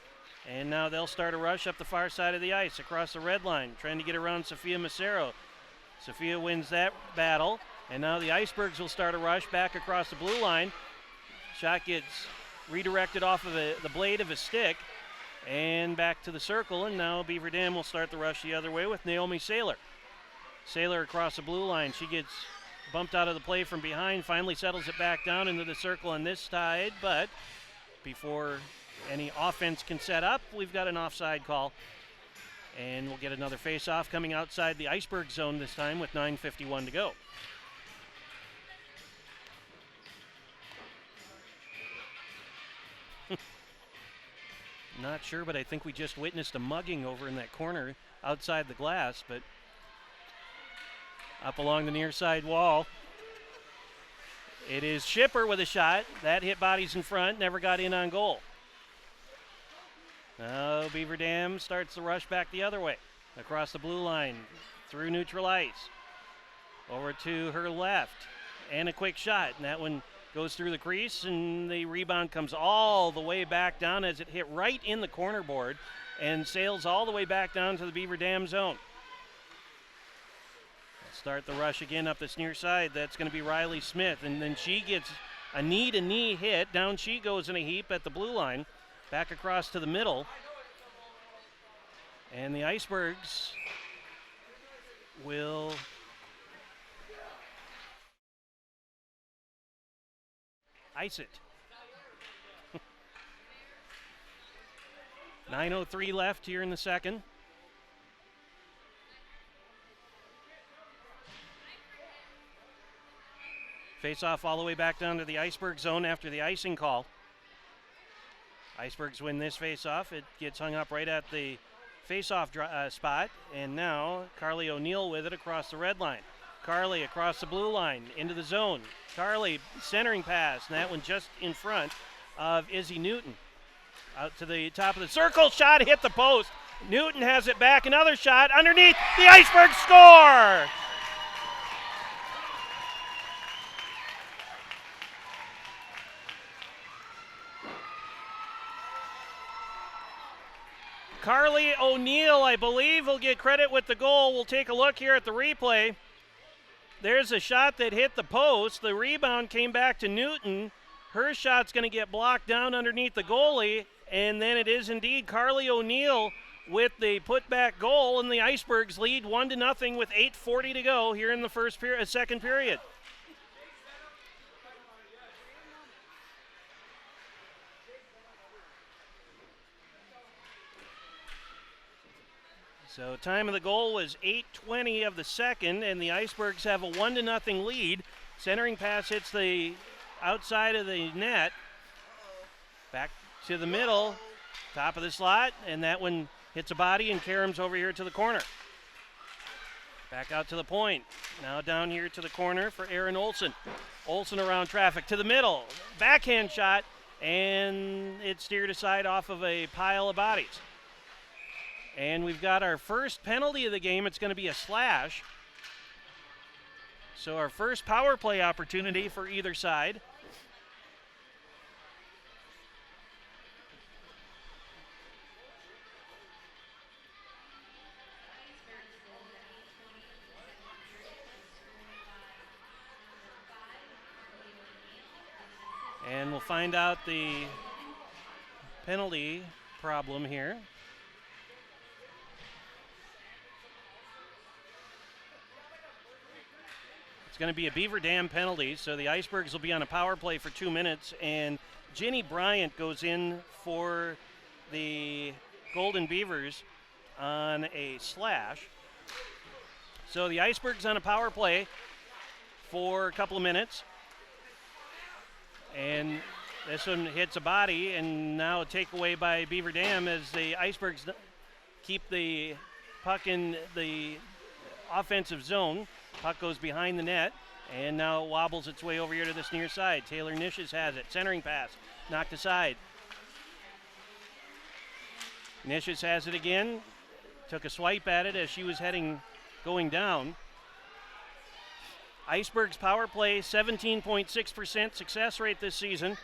And now they'll start a rush up the far side of the ice across the red line, trying to get around Sophia Macero. Sophia wins that battle, and now the Icebergs will start a rush back across the blue line. Shot gets redirected off of the blade of a stick and back to the circle, and now Beaver Dam will start the rush the other way with Naomi Saylor. Saylor across the blue line. She gets bumped out of the play from behind, finally settles it back down into the circle on this side, but before any offense can set up, we've got an offside call. And we'll get another face-off coming outside the Iceberg zone this time with 9:51 to go. Not sure, but I think we just witnessed a mugging over in that corner outside the glass, but up along the near side wall. It is Shipper with a shot. That hit bodies in front, never got in on goal. Now Beaver Dam starts the rush back the other way. Across the blue line, through neutral ice. Over to her left, and a quick shot. And that one goes through the crease, and the rebound comes all the way back down as it hit right in the corner board and sails all the way back down to the Beaver Dam zone. Start the rush again up this near side. That's going to be Riley Smith. And then she gets a knee-to-knee hit. Down she goes in a heap at the blue line. Back across to the middle. And the Icebergs will ice it. 9:03 left here in the second. Face off all the way back down to the Iceberg zone after the icing call. Icebergs win this face off. It gets hung up right at the face off spot. And now Carly O'Neill with it across the red line. Carly across the blue line into the zone. Carly centering pass. And that one just in front of Izzy Newton. Out to the top of the circle. Shot hit the post. Newton has it back. Another shot underneath. The Icebergs score! Carly O'Neill, I believe, will get credit with the goal. We'll take a look here at the replay. There's a shot that hit the post. The rebound came back to Newton. Her shot's going to get blocked down underneath the goalie, and then it is indeed Carly O'Neill with the putback goal, and the Icebergs lead 1-0 with 8:40 to go here in the second period. So time of the goal was 8:20 of the second, and the Icebergs have a 1-0 lead. Centering pass hits the outside of the net. Back to the middle, top of the slot, and that one hits a body and caroms over here to the corner. Back out to the point. Now down here to the corner for Aaron Olson. Olson around traffic to the middle. Backhand shot, and it steered aside off of a pile of bodies. And we've got our first penalty of the game. It's going to be a slash. So our first power play opportunity for either side. And we'll find out the penalty problem here. It's going to be a Beaver Dam penalty, so the Icebergs will be on a power play for 2 minutes, and Ginny Bryant goes in for the Golden Beavers on a slash. So the Icebergs on a power play for a couple of minutes, and this one hits a body, and now a takeaway by Beaver Dam as the Icebergs keep the puck in the offensive zone. Puck goes behind the net, and now wobbles its way over here to this near side. Taylor Nishes has it. Centering pass, knocked aside. Nishes has it again. Took a swipe at it as she was going down. Icebergs power play, 17.6% success rate this season.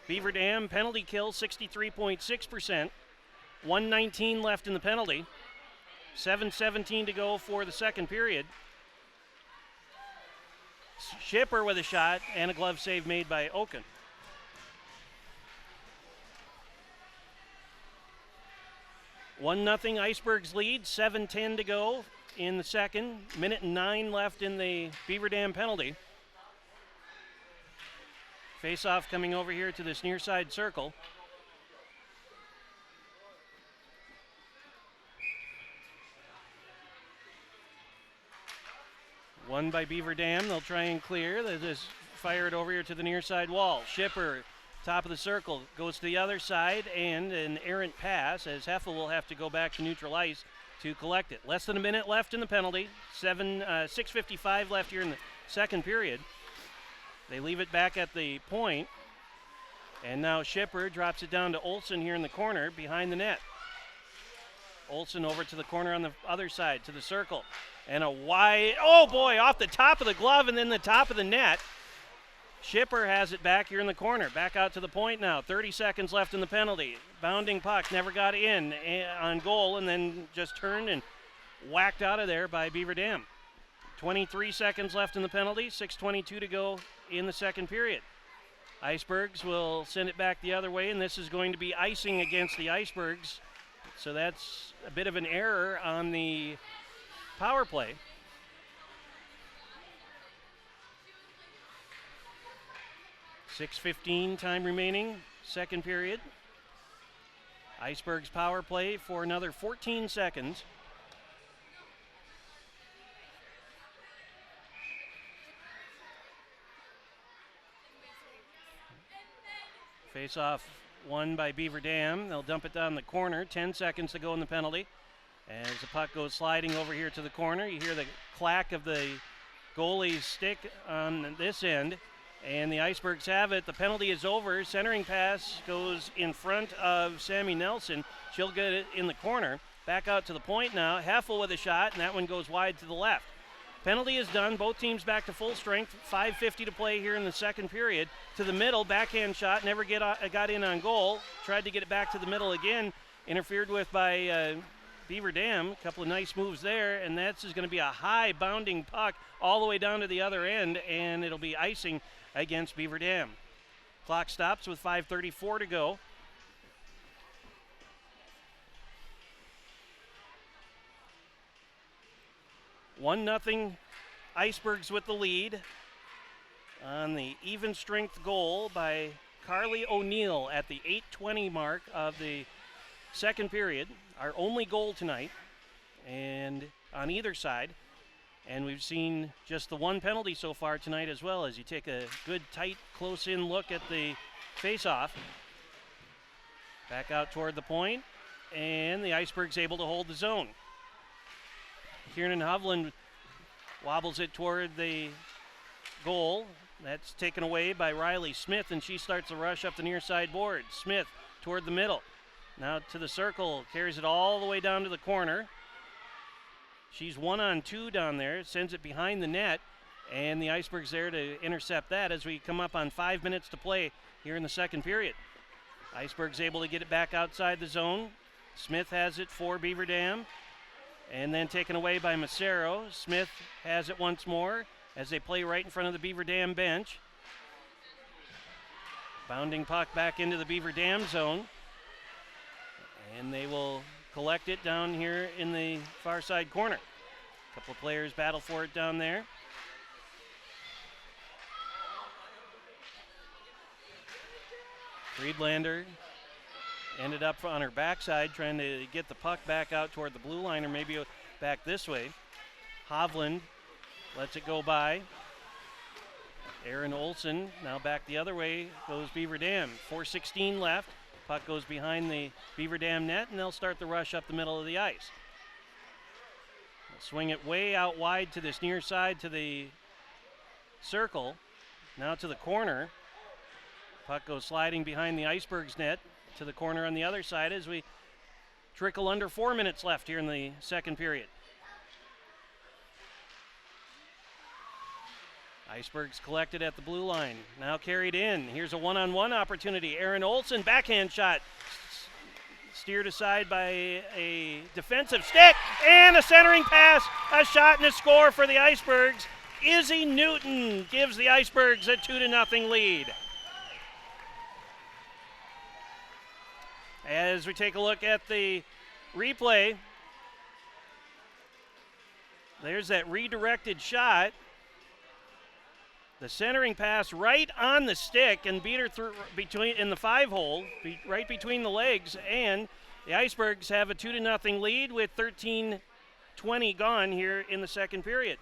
Beaver Dam penalty kill, 63.6%. 1:19 left in the penalty. 7:17 to go for the second period. Shipper with a shot and a glove save made by Oken. One 0 Icebergs lead, 7:10 to go in the second. 1:09 left in the Beaver Dam penalty. Face-off coming over here to this near side circle. Won by Beaver Dam. They'll try and clear. They just fire it over here to the near side wall. Shipper, top of the circle, goes to the other side, and an errant pass as Heffel will have to go back to neutral ice to collect it. Less than a minute left in the penalty. 6:55 left here in the second period. They leave it back at the point. And now Shipper drops it down to Olson here in the corner behind the net. Olson over to the corner on the other side to the circle. And a wide, oh boy, off the top of the glove and then the top of the net. Shipper has it back here in the corner. Back out to the point now. 30 seconds left in the penalty. Bounding puck, never got in on goal and then just turned and whacked out of there by Beaver Dam. 23 seconds left in the penalty, 6:22 to go in the second period. Icebergs will send it back the other way, and this is going to be icing against the Icebergs. So that's a bit of an error on the power play. .6:15 time remaining, second period. Icebergs power play for another 14 seconds. Face-off won by Beaver Dam. They'll dump it down the corner. 10 seconds to go in the penalty. As the puck goes sliding over here to the corner, you hear the clack of the goalie's stick on this end. And the Icebergs have it. The penalty is over. Centering pass goes in front of Sammy Nelson. She'll get it in the corner. Back out to the point now. Heffel with a shot, and that one goes wide to the left. Penalty is done. Both teams back to full strength. 5:50 to play here in the second period. To the middle, backhand shot. Never got in on goal. Tried to get it back to the middle again. Interfered with by Beaver Dam. A couple of nice moves there, and that's going to be a high bounding puck all the way down to the other end, and it'll be icing against Beaver Dam. Clock stops with 5:34 to go. One nothing Icebergs with the lead on the even strength goal by Carly O'Neill at the 8:20 mark of the second period. Our only goal tonight, and on either side. And we've seen just the one penalty so far tonight as well, as you take a good, tight, close-in look at the face-off. Back out toward the point, and the Icebergs able to hold the zone. Kieran Hovland wobbles it toward the goal. That's taken away by Riley Smith, and she starts the rush up the near side board. Smith toward the middle. Now to the circle, carries it all the way down to the corner. She's 1-on-2 down there, sends it behind the net, and the Icebergs there to intercept that as we come up on 5 minutes to play here in the second period. Icebergs able to get it back outside the zone. Smith has it for Beaver Dam, and then taken away by Macero. Smith has it once more as they play right in front of the Beaver Dam bench. Bounding puck back into the Beaver Dam zone, and they will collect it down here in the far side corner. A couple of players battle for it down there. Friedlander ended up on her backside trying to get the puck back out toward the blue line, or maybe back this way. Hovland lets it go by. Aaron Olson now back the other way goes Beaver Dam. 4:16 left. Puck goes behind the Beaver Dam net, and they'll start the rush up the middle of the ice. They'll swing it way out wide to this near side to the circle. Now to the corner. Puck goes sliding behind the Icebergs net to the corner on the other side as we trickle under 4 minutes left here in the second period. Icebergs collected at the blue line. Now carried in. Here's a one-on-one opportunity. Aaron Olson, backhand shot. Steered aside by a defensive stick. And a centering pass. A shot and a score for the Icebergs. Izzy Newton gives the Icebergs a 2-0 lead. As we take a look at the replay, there's that redirected shot. The centering pass right on the stick and beat her through in the 5-hole, right between the legs, and the Icebergs have a 2-0 lead with 13:20 gone here in the second period.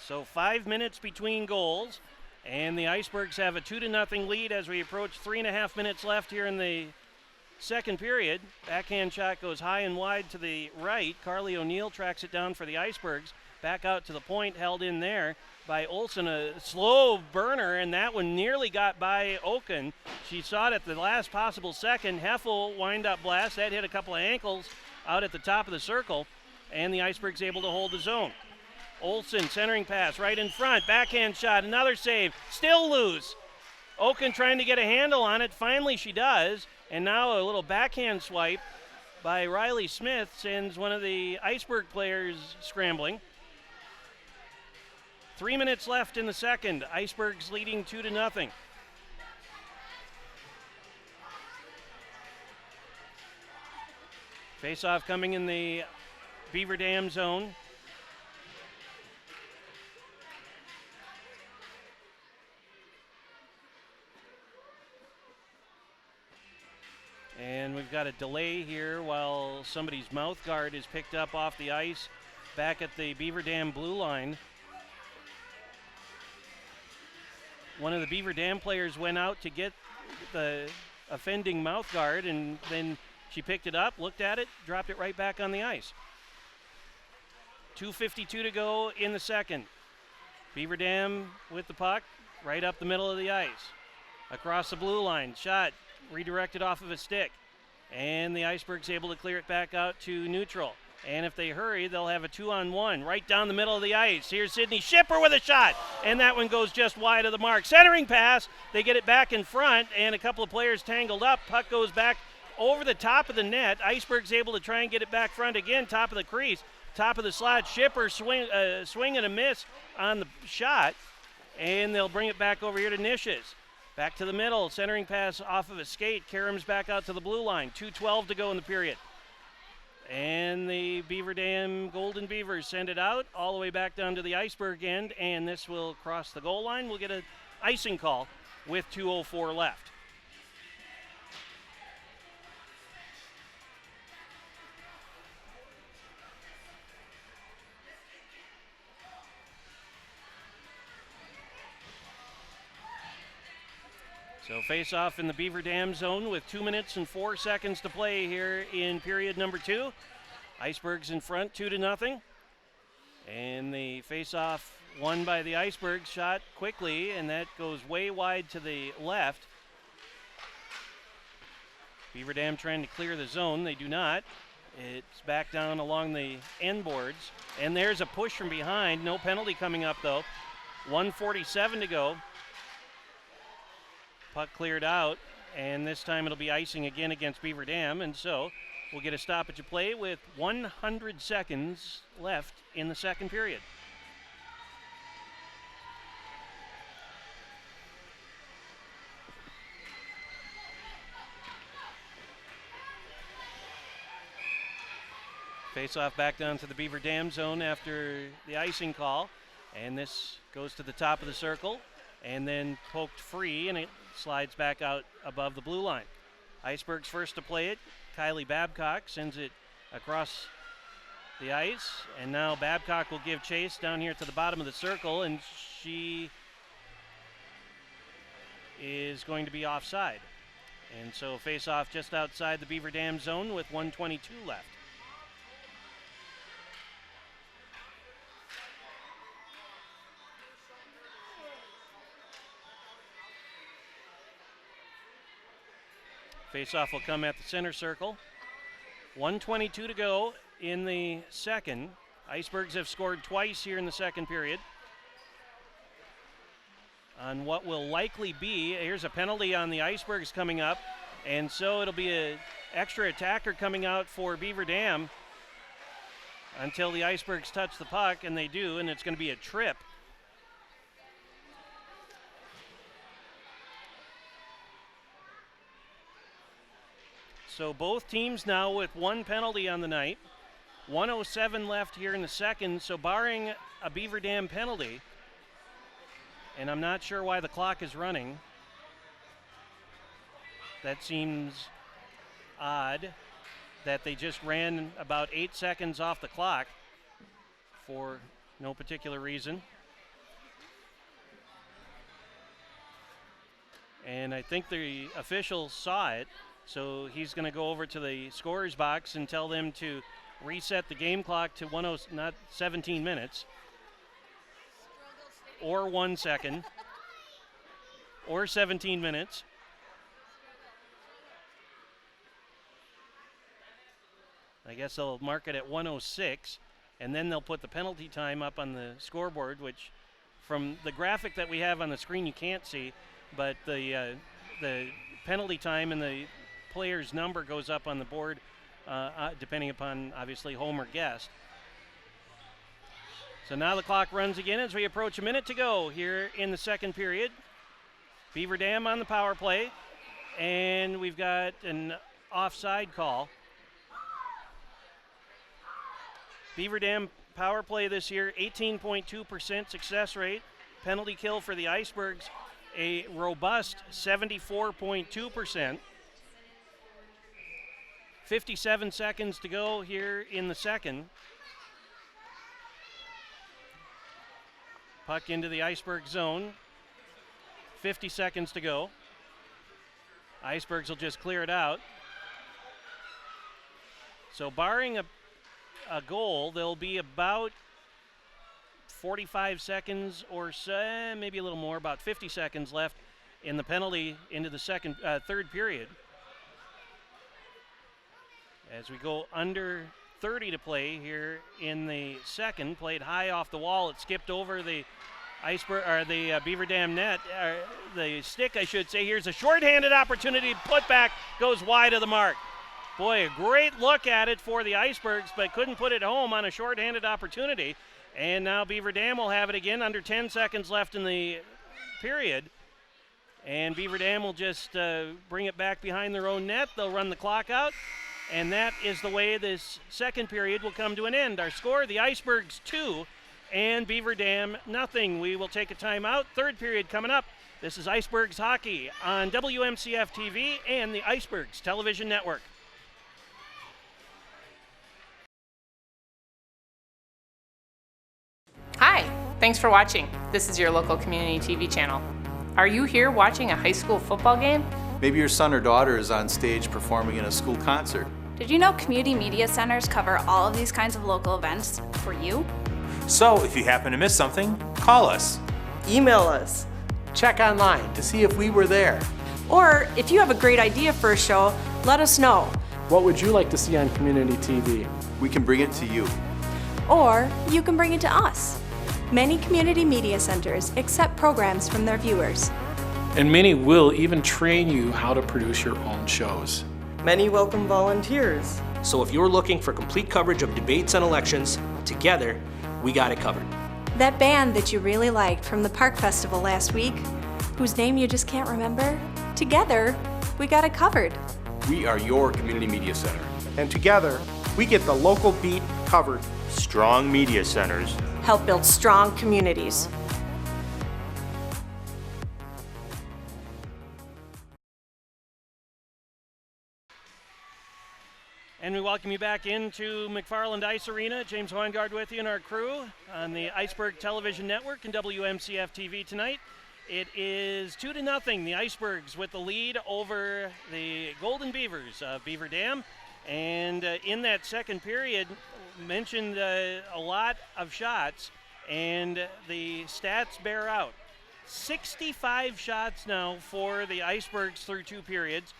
So 5 minutes between goals, and the Icebergs have a 2-0 lead as we approach 3.5 minutes left here in the second period. Backhand shot goes high and wide to the right. Carly O'Neill tracks it down for the Icebergs. Back out to the point, held in there by Olsen. A slow burner, and that one nearly got by Oken. She saw it at the last possible second. Heffel wind-up blast. That hit a couple of ankles out at the top of the circle, and the Icebergs able to hold the zone. Olsen, centering pass right in front. Backhand shot, another save. Still loose. Oken trying to get a handle on it. Finally she does. And now a little backhand swipe by Riley Smith sends one of the Iceberg players scrambling. 3 minutes left in the second. Icebergs leading 2-0. Face-off coming in the Beaver Dam zone. And we've got a delay here while somebody's mouth guard is picked up off the ice back at the Beaver Dam blue line. One of the Beaver Dam players went out to get the offending mouth guard, and then she picked it up, looked at it, dropped it right back on the ice. 2:52 to go in the second. Beaver Dam with the puck right up the middle of the ice. Across the blue line, shot redirected off of a stick, and the Icebergs able to clear it back out to neutral. And if they hurry, they'll have a 2-on-1 right down the middle of the ice. Here's Sydney Schipper with a shot, and that one goes just wide of the mark. Centering pass, they get it back in front, and a couple of players tangled up. Puck goes back over the top of the net. Icebergs able to try and get it back front again, top of the crease, top of the slot. Schipper swing and a miss on the shot, and they'll bring it back over here to Nishes. Back to the middle, centering pass off of a skate. Karams back out to the blue line. 2:12 to go in the period. And the Beaver Dam Golden Beavers send it out all the way back down to the Iceberg end, and this will cross the goal line. We'll get an icing call with 2:04 left. So face-off in the Beaver Dam zone with 2 minutes and 4 seconds to play here in period number 2. Icebergs in front 2-0. And the face-off won by the Icebergs, shot quickly, and that goes way wide to the left. Beaver Dam trying to clear the zone. They do not. It's back down along the end boards. And there's a push from behind. No penalty coming up, though. 1:47 to go. Puck cleared out, and this time it'll be icing again against Beaver Dam, and so we'll get a stoppage of play with 100 seconds left in the second period. Face-off back down to the Beaver Dam zone after the icing call, and this goes to the top of the circle, and then poked free, and it slides back out above the blue line. Icebergs first to play it. Kylie Babcock sends it across the ice, and now Babcock will give chase down here to the bottom of the circle, and she is going to be offside. And so face-off just outside the Beaver Dam zone with 1:22 left. Face-off will come at the center circle. 1:22 to go in the second. Icebergs have scored twice here in the second period. On what will likely be, here's a penalty on the Icebergs coming up, and so it'll be an extra attacker coming out for Beaver Dam until the Icebergs touch the puck, and they do, and it's going to be a trip. So both teams now with one penalty on the night. 1:07 left here in the second, so barring a Beaver Dam penalty, and I'm not sure why the clock is running. That seems odd that they just ran about 8 seconds off the clock for no particular reason. And I think the officials saw it So he's going to go over to the scorer's box and tell them to reset the game clock to not 17 minutes or 1 second or 17 minutes. I guess they'll mark it at 1:06, and then they'll put the penalty time up on the scoreboard, which from the graphic that we have on the screen you can't see, but the penalty time and the player's number goes up on the board depending upon, obviously, home or guest. So now the clock runs again as we approach a minute to go here in the second period. Beaver Dam on the power play, and we've got an offside call. Beaver Dam power play this year, 18.2% success rate. Penalty kill for the Icebergs, a robust 74.2%. 57 seconds to go here in the second. Puck into the Iceberg zone. 50 seconds to go. Icebergs will just clear it out. So barring a goal, there'll be about 45 seconds or so, maybe a little more, about 50 seconds left in the penalty into the third period. As we go under 30 to play here in the second, played high off the wall. It skipped over the Beaver Dam net, the stick, I should say. Here's a shorthanded opportunity. Putback goes wide of the mark. Boy, a great look at it for the Icebergs, but couldn't put it home on a shorthanded opportunity. And now Beaver Dam will have it again, under 10 seconds left in the period. And Beaver Dam will just bring it back behind their own net. They'll run the clock out. And that is the way this second period will come to an end. Our score, the Icebergs 2 and Beaver Dam nothing. We will take a timeout. Third period coming up. This is Icebergs Hockey on WMCF TV and the Icebergs Television Network. Hi, thanks for watching. This is your local community TV channel. Are you here watching a high school football game? Maybe your son or daughter is on stage performing in a school concert. Did you know community media centers cover all of these kinds of local events for you? So if you happen to miss something, call us. Email us. Check online to see if we were there. Or if you have a great idea for a show, let us know. What would you like to see on community TV? We can bring it to you. Or you can bring it to us. Many community media centers accept programs from their viewers. And many will even train you how to produce your own shows. Many welcome volunteers. So if you're looking for complete coverage of debates and elections, together, we got it covered. That band that you really liked from the Park Festival last week, whose name you just can't remember, together, we got it covered. We are your community media center. And together, we get the local beat covered. Strong media centers help build strong communities. And we welcome you back into McFarland Ice Arena. James Weingard with you and our crew on the Iceberg Television Network and WMCF TV tonight. It is 2-0, the Icebergs with the lead over the Golden Beavers of Beaver Dam. And in that second period, mentioned a lot of shots, and the stats bear out. 65 shots now for the Icebergs through two periods.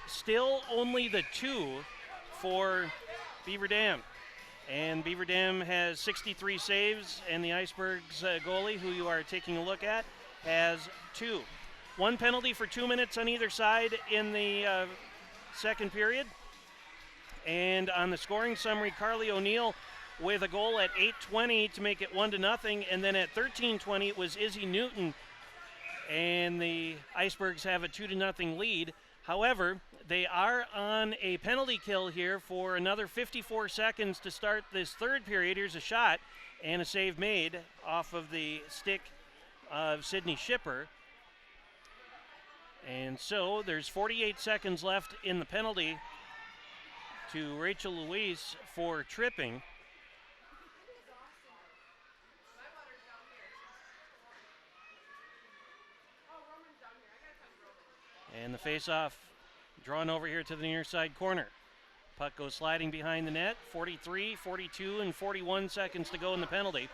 Still only the 2 for Beaver Dam. And Beaver Dam has 63 saves, and the Icebergs goalie, who you are taking a look at, has 2. 1 penalty for 2 minutes on either side in the second period. And on the scoring summary, Carly O'Neill with a goal at 8:20 to make it 1-0, and then at 13:20 it was Izzy Newton, and the Icebergs have a 2-0 lead. However, they are on a penalty kill here for another 54 seconds to start this third period. Here's a shot and a save made off of the stick of Sydney Shipper. And so there's 48 seconds left in the penalty to Rachel Louise for tripping. And the face-off Drawn over here to the near side corner. Puck goes sliding behind the net. 43, 42, and 41 seconds to go in the penalty.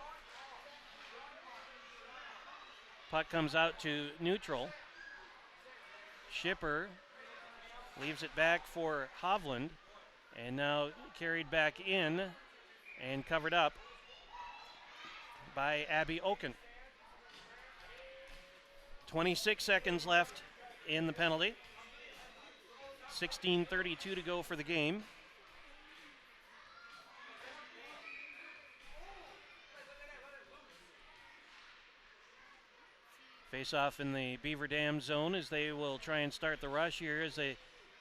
Puck comes out to neutral. Schipper leaves it back for Hovland, and now carried back in and covered up by Abby Oken. 26 seconds left in the penalty. 16:32 to go for the game. Face off in the Beaver Dam zone as they will try and start the rush here as they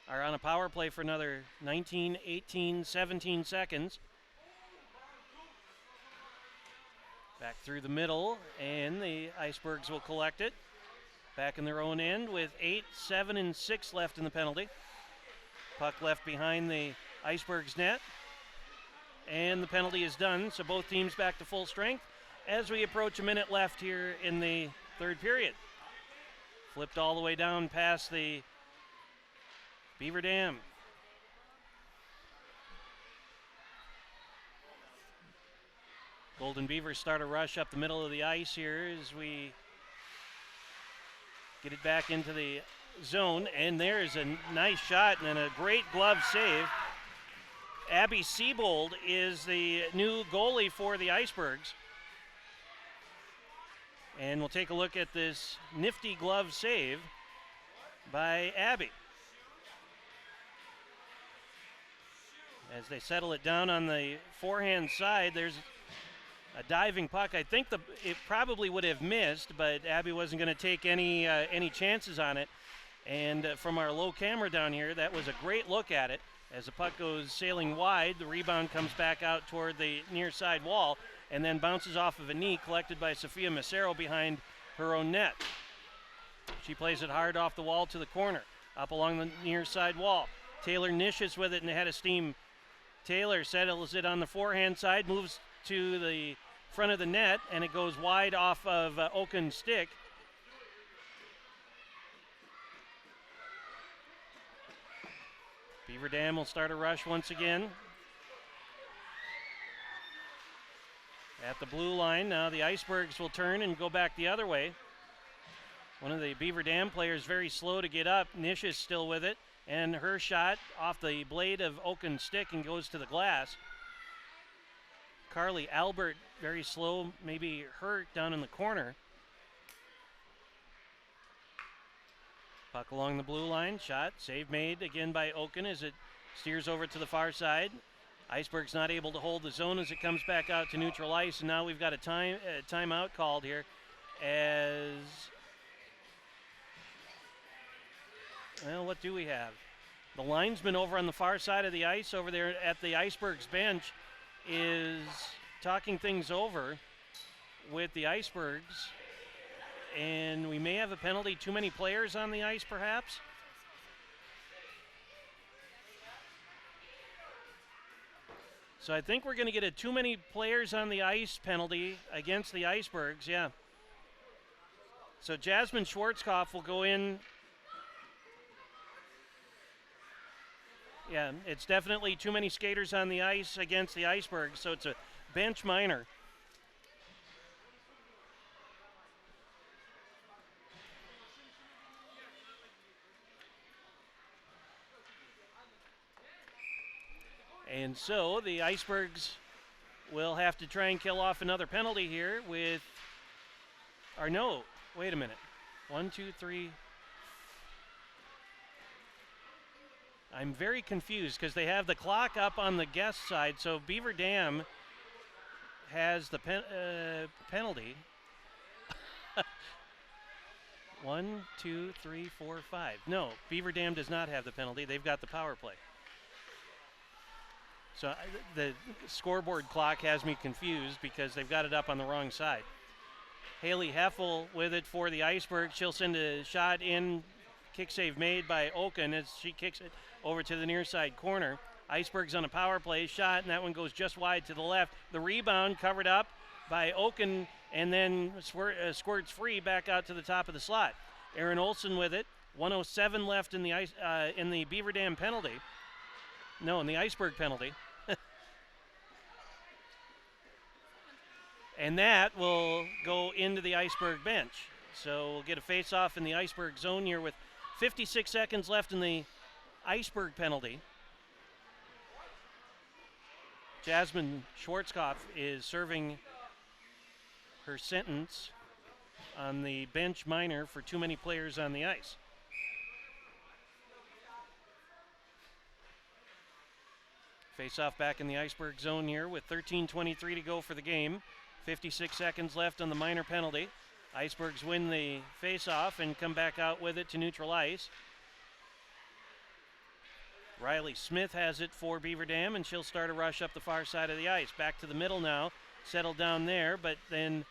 are on a power play for another 19, 18, 17 seconds. Back through the middle, and the Icebergs will collect it. Back in their own end with 8, 7, and 6 left in the penalty. Puck left behind the Icebergs net. And the penalty is done, so both teams back to full strength as we approach a minute left here in the third period. Flipped all the way down past the Beaver Dam. Golden Beavers start a rush up the middle of the ice here as we get it back into the zone, and there's a nice shot and a great glove save. Abby Siebold is the new goalie for the Icebergs. And we'll take a look at this nifty glove save by Abby. As they settle it down on the forehand side, there's a diving puck. I think it probably would have missed, but Abby wasn't going to take any chances on it. And from our low camera down here, that was a great look at it. As the puck goes sailing wide, the rebound comes back out toward the near side wall and then bounces off of a knee collected by Sofia Macero behind her own net. She plays it hard off the wall to the corner, up along the near side wall. Taylor Nishis with it in the head of steam. Taylor settles it on the forehand side, moves to the front of the net, and it goes wide off of Oken's stick. Beaver Dam will start a rush once again. At the blue line, now the Icebergs will turn and go back the other way. One of the Beaver Dam players very slow to get up. Nish is still with it, and her shot off the blade of Oken's stick and goes to the glass. Carly Albert very slow, maybe hurt down in the corner. Puck along the blue line, shot, save made again by Oken as it steers over to the far side. Icebergs not able to hold the zone as it comes back out to neutral ice, and now we've got a timeout called here as, well, what do we have? The linesman over on the far side of the ice over there at the Icebergs bench is talking things over with the Icebergs. And we may have a penalty, too many players on the ice perhaps. So I think we're going to get a too many players on the ice penalty against the Icebergs, yeah. So Jasmine Schwarzkopf will go in. Yeah, it's definitely too many skaters on the ice against the Icebergs, so it's a bench minor. And so the Icebergs will have to try and kill off another penalty here with, or no, wait a minute. 1, 2, 3. I'm very confused because they have the clock up on the guest side, so Beaver Dam has the penalty. 1, 2, 3, 4, 5. No, Beaver Dam does not have the penalty. They've got the power play. So the scoreboard clock has me confused because they've got it up on the wrong side. Haley Heffel with it for the Icebergs. She'll send a shot in. Kick save made by Oken as she kicks it over to the near side corner. Icebergs on a power play shot, and that one goes just wide to the left. The rebound covered up by Oken and then squirts free back out to the top of the slot. Aaron Olson with it. 1:07 left in the Beaver Dam penalty. No, in the Iceberg penalty. And that will go into the Iceberg bench. So we'll get a face-off in the Iceberg zone here with 56 seconds left in the Iceberg penalty. Jasmine Schwarzkopf is serving her sentence on the bench minor for too many players on the ice. Face-off back in the Iceberg zone here with 13:23 to go for the game. 56 seconds left on the minor penalty. Icebergs win the face-off and come back out with it to neutral ice. Riley Smith has it for Beaver Dam, and she'll start a rush up the far side of the ice. Back to the middle now, settled down there, but then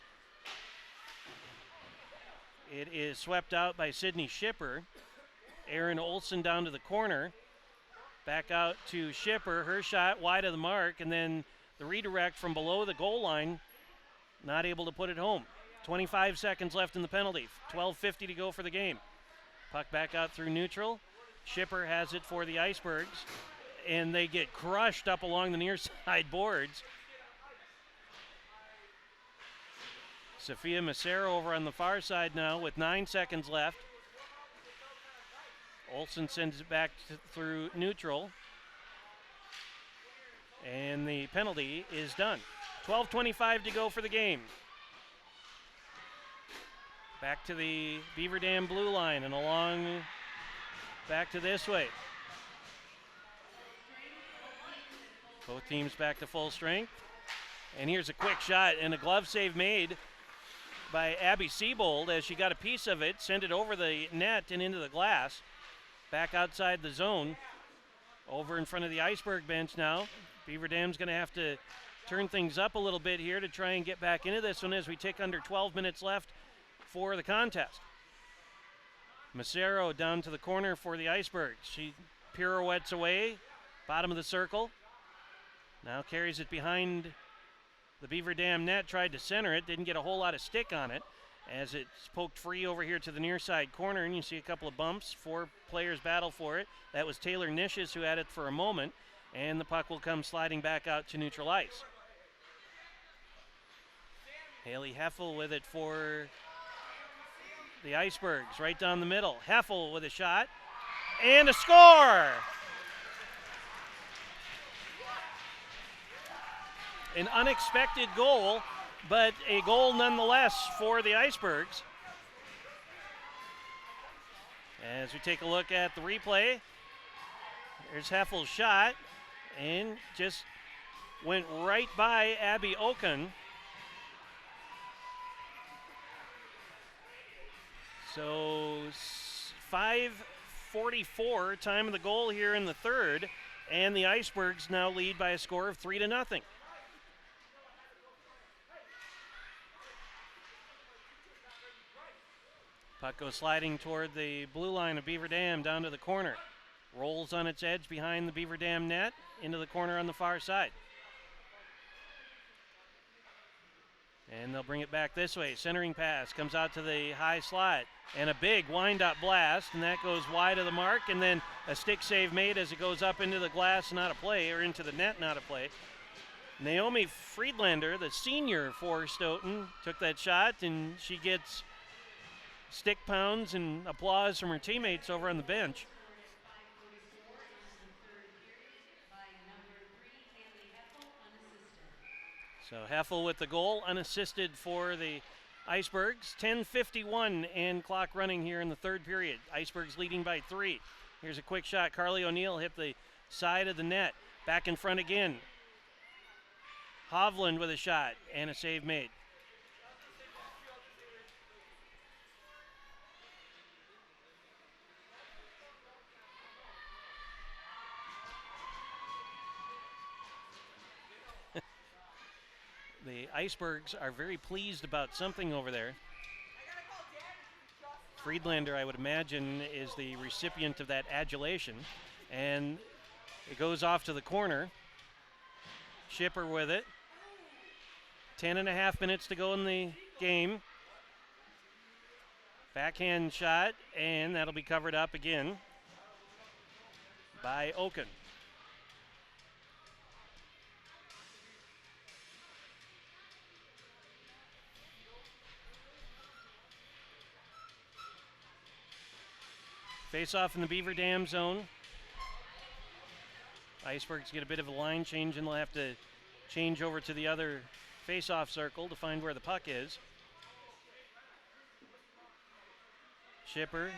it is swept out by Sydney Schipper. Erin Olsen down to the corner. Back out to Schipper, her shot wide of the mark, and then the redirect from below the goal line. Not able to put it home. 25 seconds left in the penalty. 12:50 to go for the game. Puck back out through neutral. Schipper has it for the Icebergs, and they get crushed up along the near side boards. Sophia Macero over on the far side now with 9 seconds left. Olsen sends it back through neutral. And the penalty is done. 12:25 to go for the game. Back to the Beaver Dam blue line and along back to this way. Both teams back to full strength. And here's a quick shot and a glove save made by Abby Siebold as she got a piece of it, sent it over the net and into the glass. Back outside the zone. Over in front of the Iceberg bench now. Beaver Dam's going to have to turn things up a little bit here to try and get back into this one as we tick under 12 minutes left for the contest. Macero down to the corner for the Icebergs. She pirouettes away, bottom of the circle. Now carries it behind the Beaver Dam net, tried to center it, didn't get a whole lot of stick on it as it's poked free over here to the near side corner, and you see a couple of bumps. 4 players battle for it. That was Taylor Nishes who had it for a moment, and the puck will come sliding back out to neutral ice. Haley Heffel with it for the Icebergs, right down the middle. Heffel with a shot, and a score! An unexpected goal, but a goal nonetheless for the Icebergs. As we take a look at the replay, there's Heffel's shot, and just went right by Abby Oken. So 5:44 time of the goal here in the third, and the Icebergs now lead by a score of 3-0. Puck goes sliding toward the blue line of Beaver Dam down to the corner. Rolls on its edge behind the Beaver Dam net into the corner on the far side. And they'll bring it back this way. Centering pass comes out to the high slot. And a big wind-up blast, and that goes wide of the mark. And then a stick save made as it goes up into the glass, not a play, or into the net, not a play. Naomi Friedlander, the senior for Stoughton, took that shot, and she gets stick pounds and applause from her teammates over on the bench. So Heffel with the goal, unassisted for the Icebergs. 10:51 and clock running here in the third period. Icebergs leading by 3. Here's a quick shot. Carly O'Neill hit the side of the net. Back in front again. Hovland with a shot and a save made. The Icebergs are very pleased about something over there. Friedlander, I would imagine, is the recipient of that adulation. And it goes off to the corner. Schipper with it. 10.5 minutes to go in the game. Backhand shot, and that'll be covered up again by Oken. Face off in the Beaver Dam zone. Icebergs get a bit of a line change, and they'll have to change over to the other face-off circle to find where the puck is. Shipper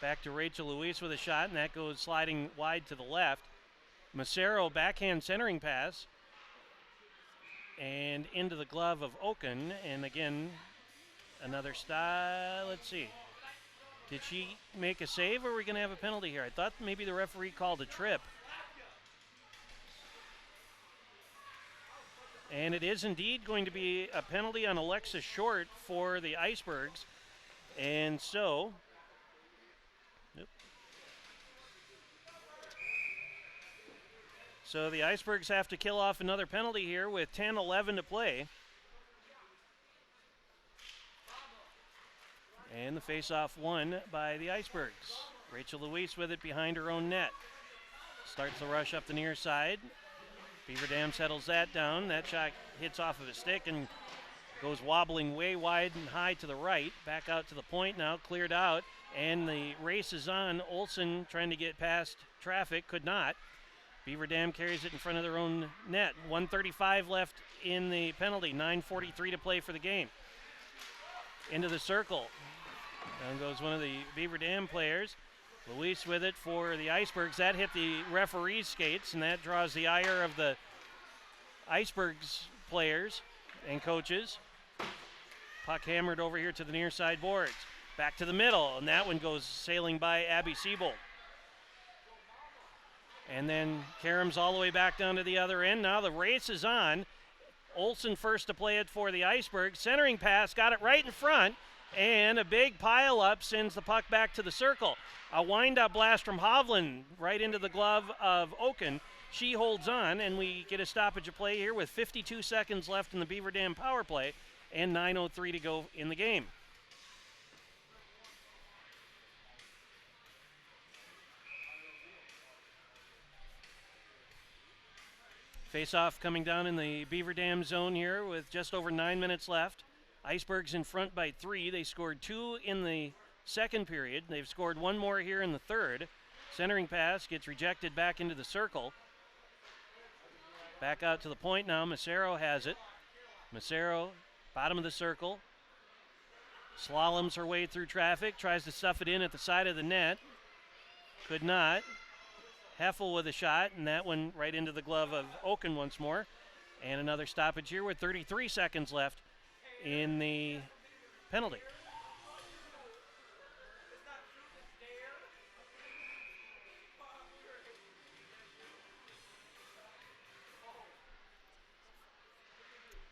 back to Rachel Luis with a shot, and that goes sliding wide to the left. Macero backhand centering pass, and into the glove of Oken, and again, another style. Let's see. Did she make a save, or are we going to have a penalty here? I thought maybe the referee called a trip. And it is indeed going to be a penalty on Alexa Short for the Icebergs. And so, so the Icebergs have to kill off another penalty here with 10:11 to play. And the face-off won by the Icebergs. Rachel Luis with it behind her own net. Starts the rush up the near side. Beaver Dam settles that down. That shot hits off of a stick and goes wobbling way wide and high to the right. Back out to the point now, cleared out. And the race is on. Olsen trying to get past traffic, could not. Beaver Dam carries it in front of their own net. 1:35 left in the penalty. 9:43 to play for the game. Into the circle. Down goes one of the Beaver Dam players. Luis with it for the Icebergs. That hit the referee's skates, and that draws the ire of the Icebergs players and coaches. Puck hammered over here to the near side boards. Back to the middle, and that one goes sailing by Abby Siebold. And then Karams all the way back down to the other end. Now the race is on. Olsen first to play it for the Icebergs. Centering pass, got it right in front. And a big pile-up sends the puck back to the circle. A wind-up blast from Hovland right into the glove of Oken. She holds on, and we get a stoppage of play here with 52 seconds left in the Beaver Dam power play and 9:03 to go in the game. Face-off coming down in the Beaver Dam zone here with just over 9 minutes left. Icebergs in front by 3. They scored 2 in the second period. They've scored 1 more here in the third. Centering pass gets rejected back into the circle. Back out to the point now. Macero has it. Macero, bottom of the circle. Slaloms her way through traffic. Tries to stuff it in at the side of the net. Could not. Heffel with a shot, and that one right into the glove of Oken once more. And another stoppage here with 33 seconds left in the penalty.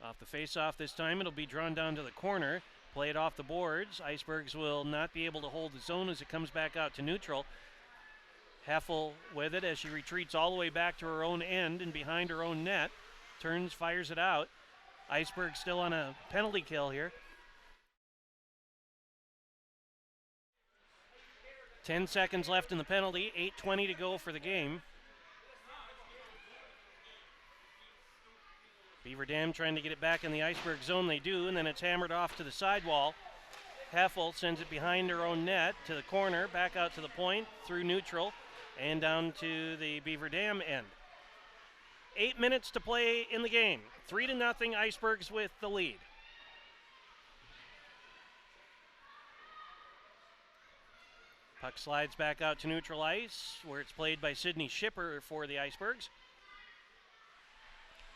Off the face-off this time, it'll be drawn down to the corner. Play it off the boards. Icebergs will not be able to hold the zone as it comes back out to neutral. Heffel with it as she retreats all the way back to her own end and behind her own net. Turns, fires it out. Iceberg still on a penalty kill here. 10 seconds left in the penalty, 8:20 to go for the game. Beaver Dam trying to get it back in the Iceberg zone. They do, and then it's hammered off to the sidewall. Heffel sends it behind her own net to the corner, back out to the point, through neutral, and down to the Beaver Dam end. 8 minutes to play in the game. 3-0, Icebergs with the lead. Puck slides back out to neutral ice, where it's played by Sydney Shipper for the Icebergs.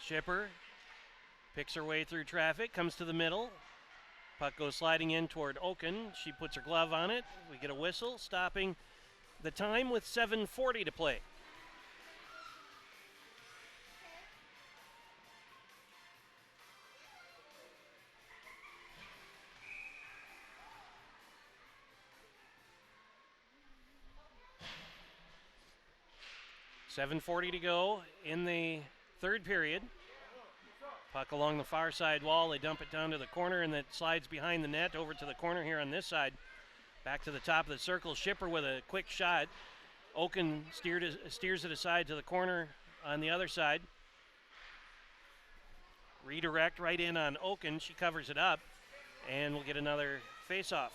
Shipper picks her way through traffic, comes to the middle. Puck goes sliding in toward Oken. She puts her glove on it. We get a whistle, stopping the time with 7:40 to play. $7:40 to go in the third period. Puck along the far side wall. They dump it down to the corner, and it slides behind the net over to the corner here on this side. Back to the top of the circle. Shipper with a quick shot. Oaken steers it aside to the corner on the other side. Redirect right in on Oaken. She covers it up, and we'll get another face-off.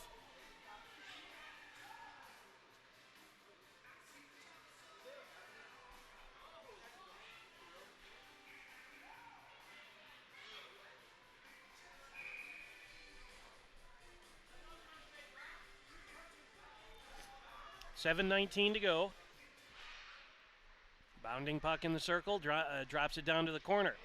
.7:19 to go. Bounding puck in the circle, drops it down to the corner.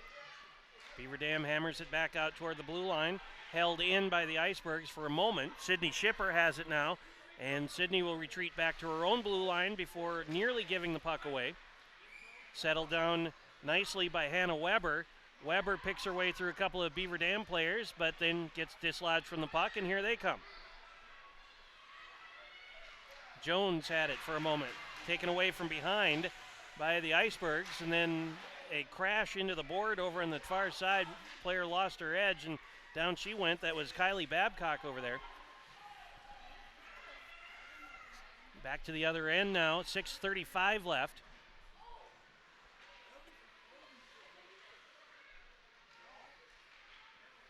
Beaver Dam hammers it back out toward the blue line. Held in by the Icebergs for a moment. Sydney Shipper has it now, and Sydney will retreat back to her own blue line before nearly giving the puck away. Settled down nicely by Hannah Weber. Weber picks her way through a couple of Beaver Dam players, but then gets dislodged from the puck, and here they come. Jones had it for a moment, taken away from behind by the Icebergs, and then a crash into the board over on the far side. Player lost her edge, and down she went. That was Kylie Babcock over there. Back to the other end now, 6:35 left.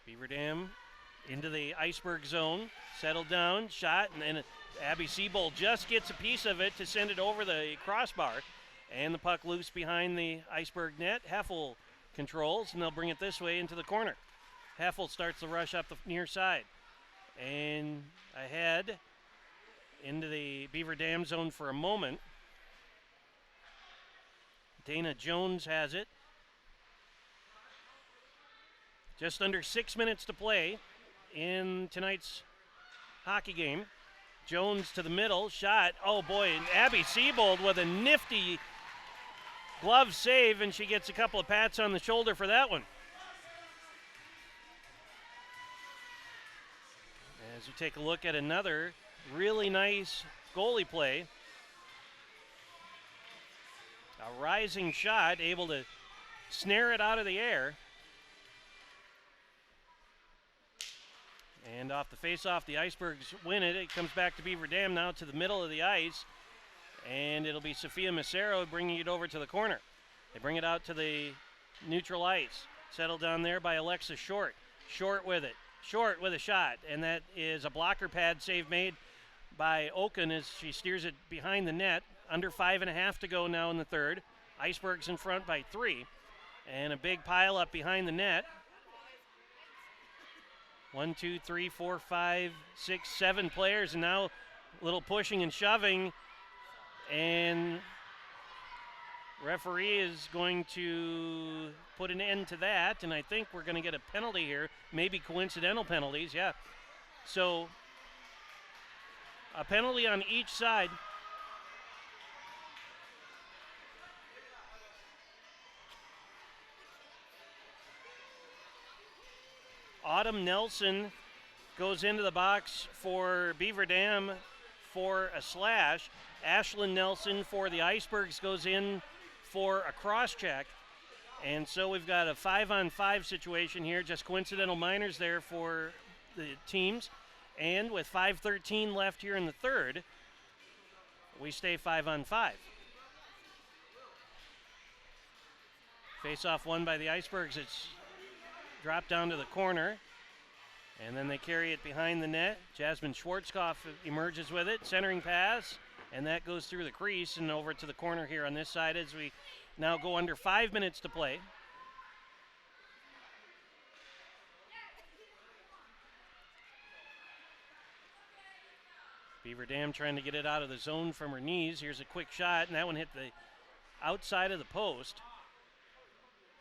Beaver Dam into the Iceberg zone, settled down, shot, and then Abby Siebold just gets a piece of it to send it over the crossbar, and the puck loose behind the Iceberg net. Heffel controls, and they'll bring it this way into the corner. Heffel starts the rush up the near side, and ahead into the Beaver Dam zone for a moment. Dana Jones has it. Just under 6 minutes to play in tonight's hockey game. Jones to the middle, shot. Oh boy, and Abby Siebold with a nifty glove save, and she gets a couple of pats on the shoulder for that one. As you take a look at another really nice goalie play. A rising shot, able to snare it out of the air. And off the face-off, the Icebergs win it. It comes back to Beaver Dam now to the middle of the ice. And it'll be Sophia Macero bringing it over to the corner. They bring it out to the neutral ice. Settled down there by Alexa Short. Short with it. Short with a shot. And that is a blocker pad save made by Oaken as she steers it behind the net. Under 5.5 to go now in the third. Icebergs in front by 3. And a big pile up behind the net. 1, 2, 3, 4, 5, 6, 7 players, and now a little pushing and shoving, and referee is going to put an end to that, and I think we're going to get a penalty here, maybe coincidental penalties, yeah. So a penalty on each side. Autumn Nelson goes into the box for Beaver Dam for a slash. Ashlyn Nelson for the Icebergs goes in for a cross check. And so we've got a 5-on-5 situation here, just coincidental minors there for the teams. And with 5:13 left here in the third, we stay 5-on-5. Face-off won by the Icebergs. It's dropped down to the corner, and then they carry it behind the net. Jasmine Schwarzkopf emerges with it, centering pass, and that goes through the crease and over to the corner here on this side as we now go under 5 minutes to play. Beaver Dam trying to get it out of the zone from her knees. Here's a quick shot, and that one hit the outside of the post.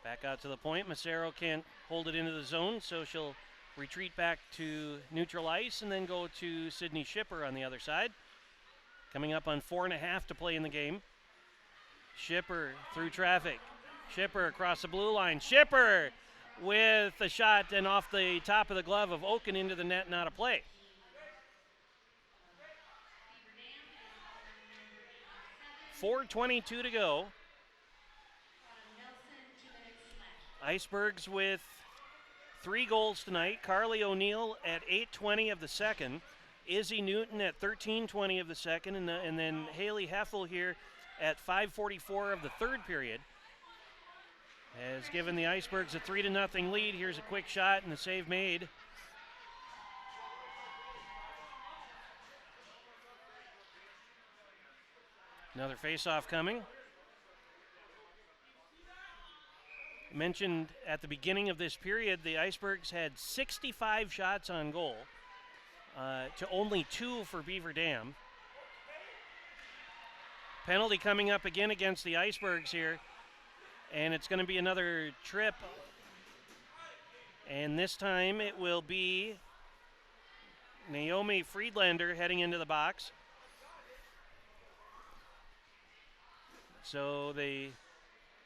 Back out to the point. Macero can't hold it into the zone, so she'll retreat back to neutral ice and then go to Sydney Shipper on the other side. Coming up on 4.5 to play in the game. Shipper through traffic. Shipper across the blue line. Shipper with a shot and off the top of the glove of Oaken into the net, not a play. .4:22 to go. Icebergs with 3 goals tonight. Carly O'Neill at 8:20 of the second. Izzy Newton at 13:20 of the second. And then Haley Heffel here at 5:44 of the third period has given the Icebergs a 3-0 lead. Here's a quick shot and the save made. Another face-off coming. Mentioned at the beginning of this period, the Icebergs had 65 shots on goal to only 2 for Beaver Dam. Penalty coming up again against the Icebergs here, and it's going to be another trip. And this time it will be Naomi Friedlander heading into the box. So the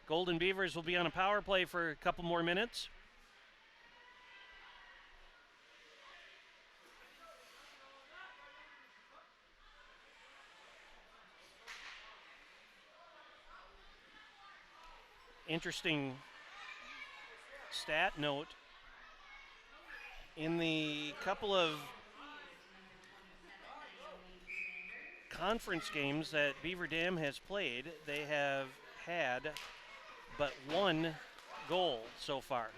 Golden Beavers will be on a power play for a couple more minutes. Interesting stat note. In the couple of conference games that Beaver Dam has played, they have had but 1 goal so far.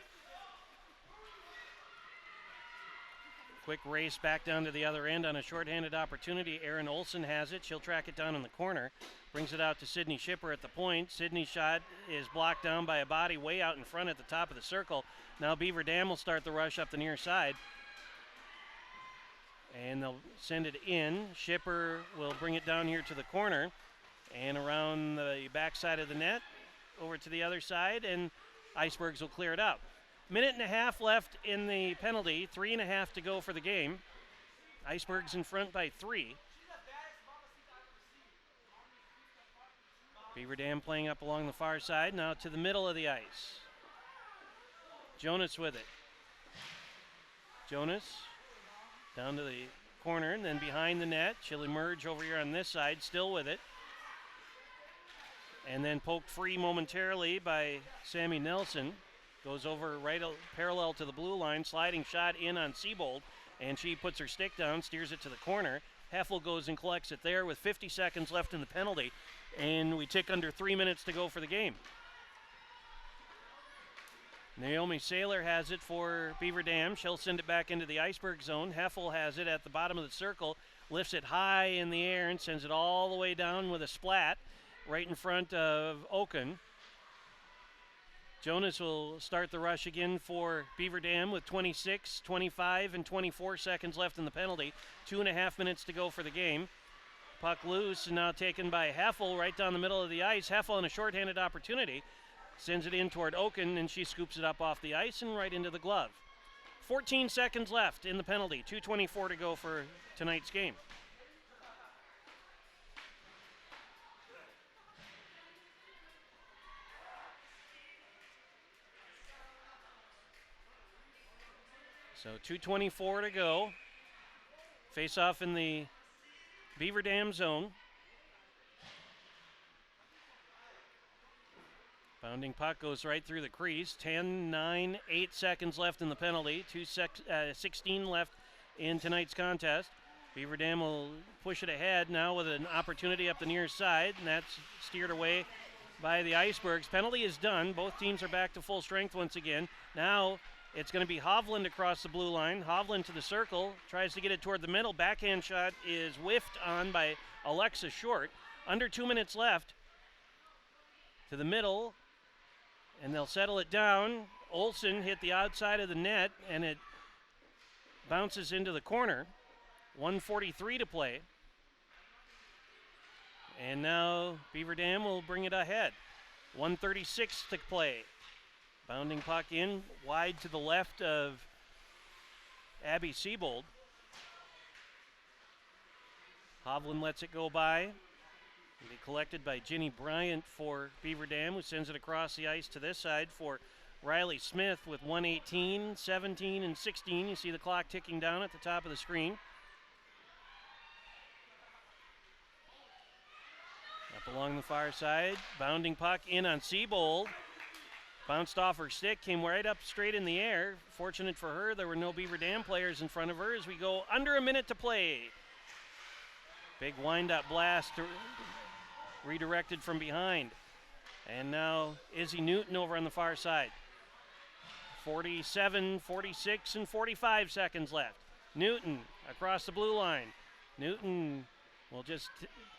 Quick race back down to the other end on a shorthanded opportunity. Erin Olson has it. She'll track it down in the corner. Brings it out to Sydney Shipper at the point. Sydney's shot is blocked down by a body way out in front at the top of the circle. Now Beaver Dam will start the rush up the near side. And they'll send it in. Shipper will bring it down here to the corner and around the backside of the net over to the other side, and Icebergs will clear it out. 1.5 left in the penalty, 3.5 to go for the game. Icebergs in front by 3. Beaver Dam playing up along the far side, now to the middle of the ice. Jonas with it. Jonas down to the corner and then behind the net. She'll emerge over here on this side, still with it. And then poked free momentarily by Sammy Nelson. Goes over right parallel to the blue line, sliding shot in on Siebold, and she puts her stick down, steers it to the corner. Heffel goes and collects it there with 50 seconds left in the penalty, and we tick under 3 minutes to go for the game. Naomi Saylor has it for Beaver Dam. She'll send it back into the Iceberg zone. Heffel has it at the bottom of the circle, lifts it high in the air and sends it all the way down with a splat right in front of Oaken. Jonas will start the rush again for Beaver Dam with 26, 25, and 24 seconds left in the penalty. 2.5 minutes to go for the game. Puck loose and now taken by Heffel right down the middle of the ice. Heffel on a shorthanded opportunity. Sends it in toward Oaken, and she scoops it up off the ice and right into the glove. 14 seconds left in the penalty. 2:24 to go for tonight's game. So 2:24 to go. Face off in the Beaver Dam zone. Bounding puck goes right through the crease. 10, 9, 8 seconds left in the penalty. 16 left in tonight's contest. Beaver Dam will push it ahead now with an opportunity up the near side, and that's steered away by the Icebergs. Penalty is done. Both teams are back to full strength once again. Now it's going to be Hovland across the blue line. Hovland to the circle, tries to get it toward the middle. Backhand shot is whiffed on by Alexa Short. Under 2 minutes left. To the middle, and they'll settle it down. Olsen hit the outside of the net, and it bounces into the corner. 1:43 to play. And now Beaver Dam will bring it ahead. 1:36 to play. Bounding puck in, wide to the left of Abby Siebold. Hovland lets it go by. It'll be collected by Ginny Bryant for Beaver Dam, who sends it across the ice to this side for Riley Smith with 1:18, 17, and 16. You see the clock ticking down at the top of the screen. Up along the far side, bounding puck in on Siebold. Bounced off her stick, came right up straight in the air. Fortunate for her, there were no Beaver Dam players in front of her as we go under a minute to play. Big wind-up blast redirected from behind. And now Izzy Newton over on the far side. 47, 46, and 45 seconds left. Newton across the blue line. Newton will just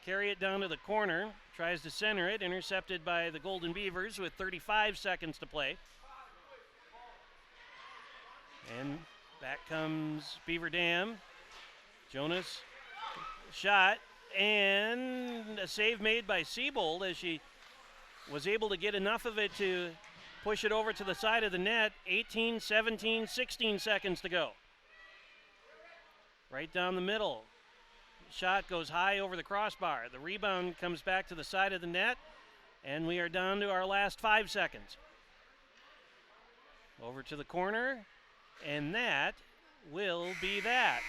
carry it down to the corner. Tries to center it, intercepted by the Golden Beavers with 35 seconds to play. And back comes Beaver Dam. Jonas, shot, and a save made by Siebold as she was able to get enough of it to push it over to the side of the net. 18, 17, 16 seconds to go. Right down the middle. Shot goes high over the crossbar. The rebound comes back to the side of the net, and we are down to our last 5 seconds. Over to the corner, and that will be that.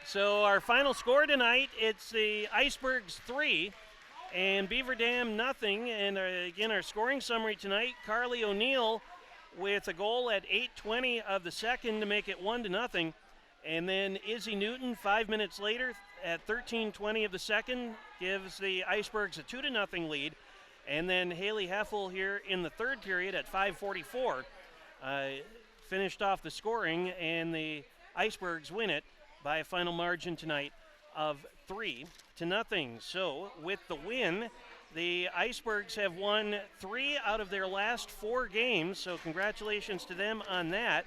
So our final score tonight, it's the Icebergs 3 and Beaver Dam nothing. And again, our scoring summary tonight, Carly O'Neill with a goal at 8:20 of the second to make it 1-0. And then Izzy Newton 5 minutes later at 13:20 of the second gives the Icebergs a 2-0 lead. And then Haley Heffel here in the third period at 5:44 finished off the scoring, and the Icebergs win it by a final margin tonight of 3-0. So with the win, the Icebergs have won 3 out of their last 4 games. So congratulations to them on that.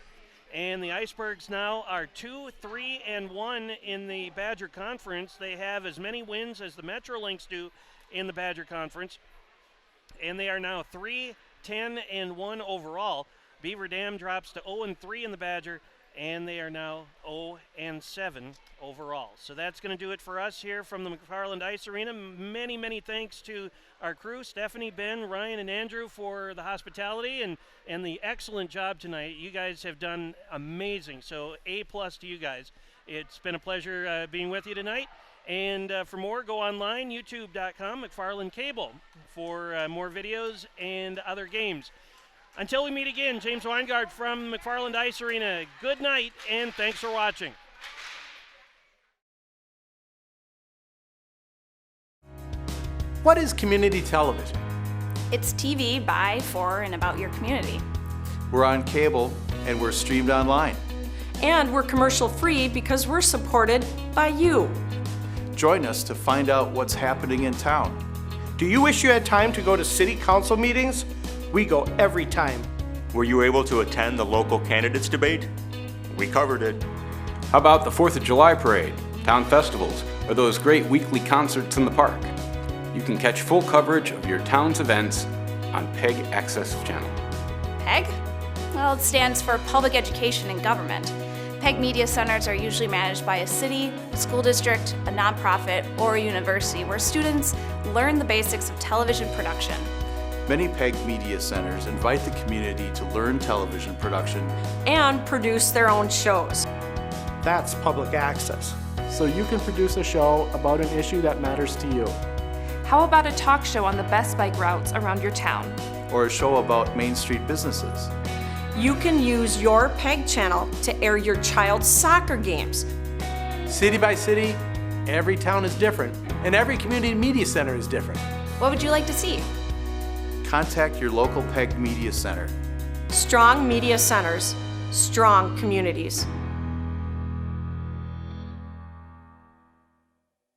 And the Icebergs now are 2-3-1 in the Badger Conference. They have as many wins as the Metro Lynx do in the Badger Conference. And they are now 3-10-1 overall. Beaver Dam drops to 0-3 in the Badger, and they are now 0-7 overall. So that's going to do it for us here from the McFarland Ice Arena. Many, many thanks to our crew, Stephanie, Ben, Ryan, and Andrew, for the hospitality and the excellent job tonight. You guys have done amazing, so A+ to you guys. It's been a pleasure being with you tonight. And for more, go online, youtube.com, McFarland Cable, for more videos and other games. Until we meet again, James Weingart from McFarland Ice Arena. Good night, and thanks for watching. What is community television? It's TV by, for, and about your community. We're on cable, and we're streamed online. And we're commercial free because we're supported by you. Join us to find out what's happening in town. Do you wish you had time to go to city council meetings? We go every time. Were you able to attend the local candidates debate? We covered it. How about the 4th of July parade, town festivals, or those great weekly concerts in the park? You can catch full coverage of your town's events on PEG Access Channel. PEG? Well, it stands for Public Education and Government. PEG Media Centers are usually managed by a city, a school district, a nonprofit, or a university where students learn the basics of television production. Many PEG Media Centers invite the community to learn television production and produce their own shows. That's public access. So you can produce a show about an issue that matters to you. How about a talk show on the best bike routes around your town? Or a show about Main Street businesses. You can use your PEG channel to air your child's soccer games. City by city, every town is different, and every community media center is different. What would you like to see? Contact your local PEG Media Center. Strong media centers, strong communities.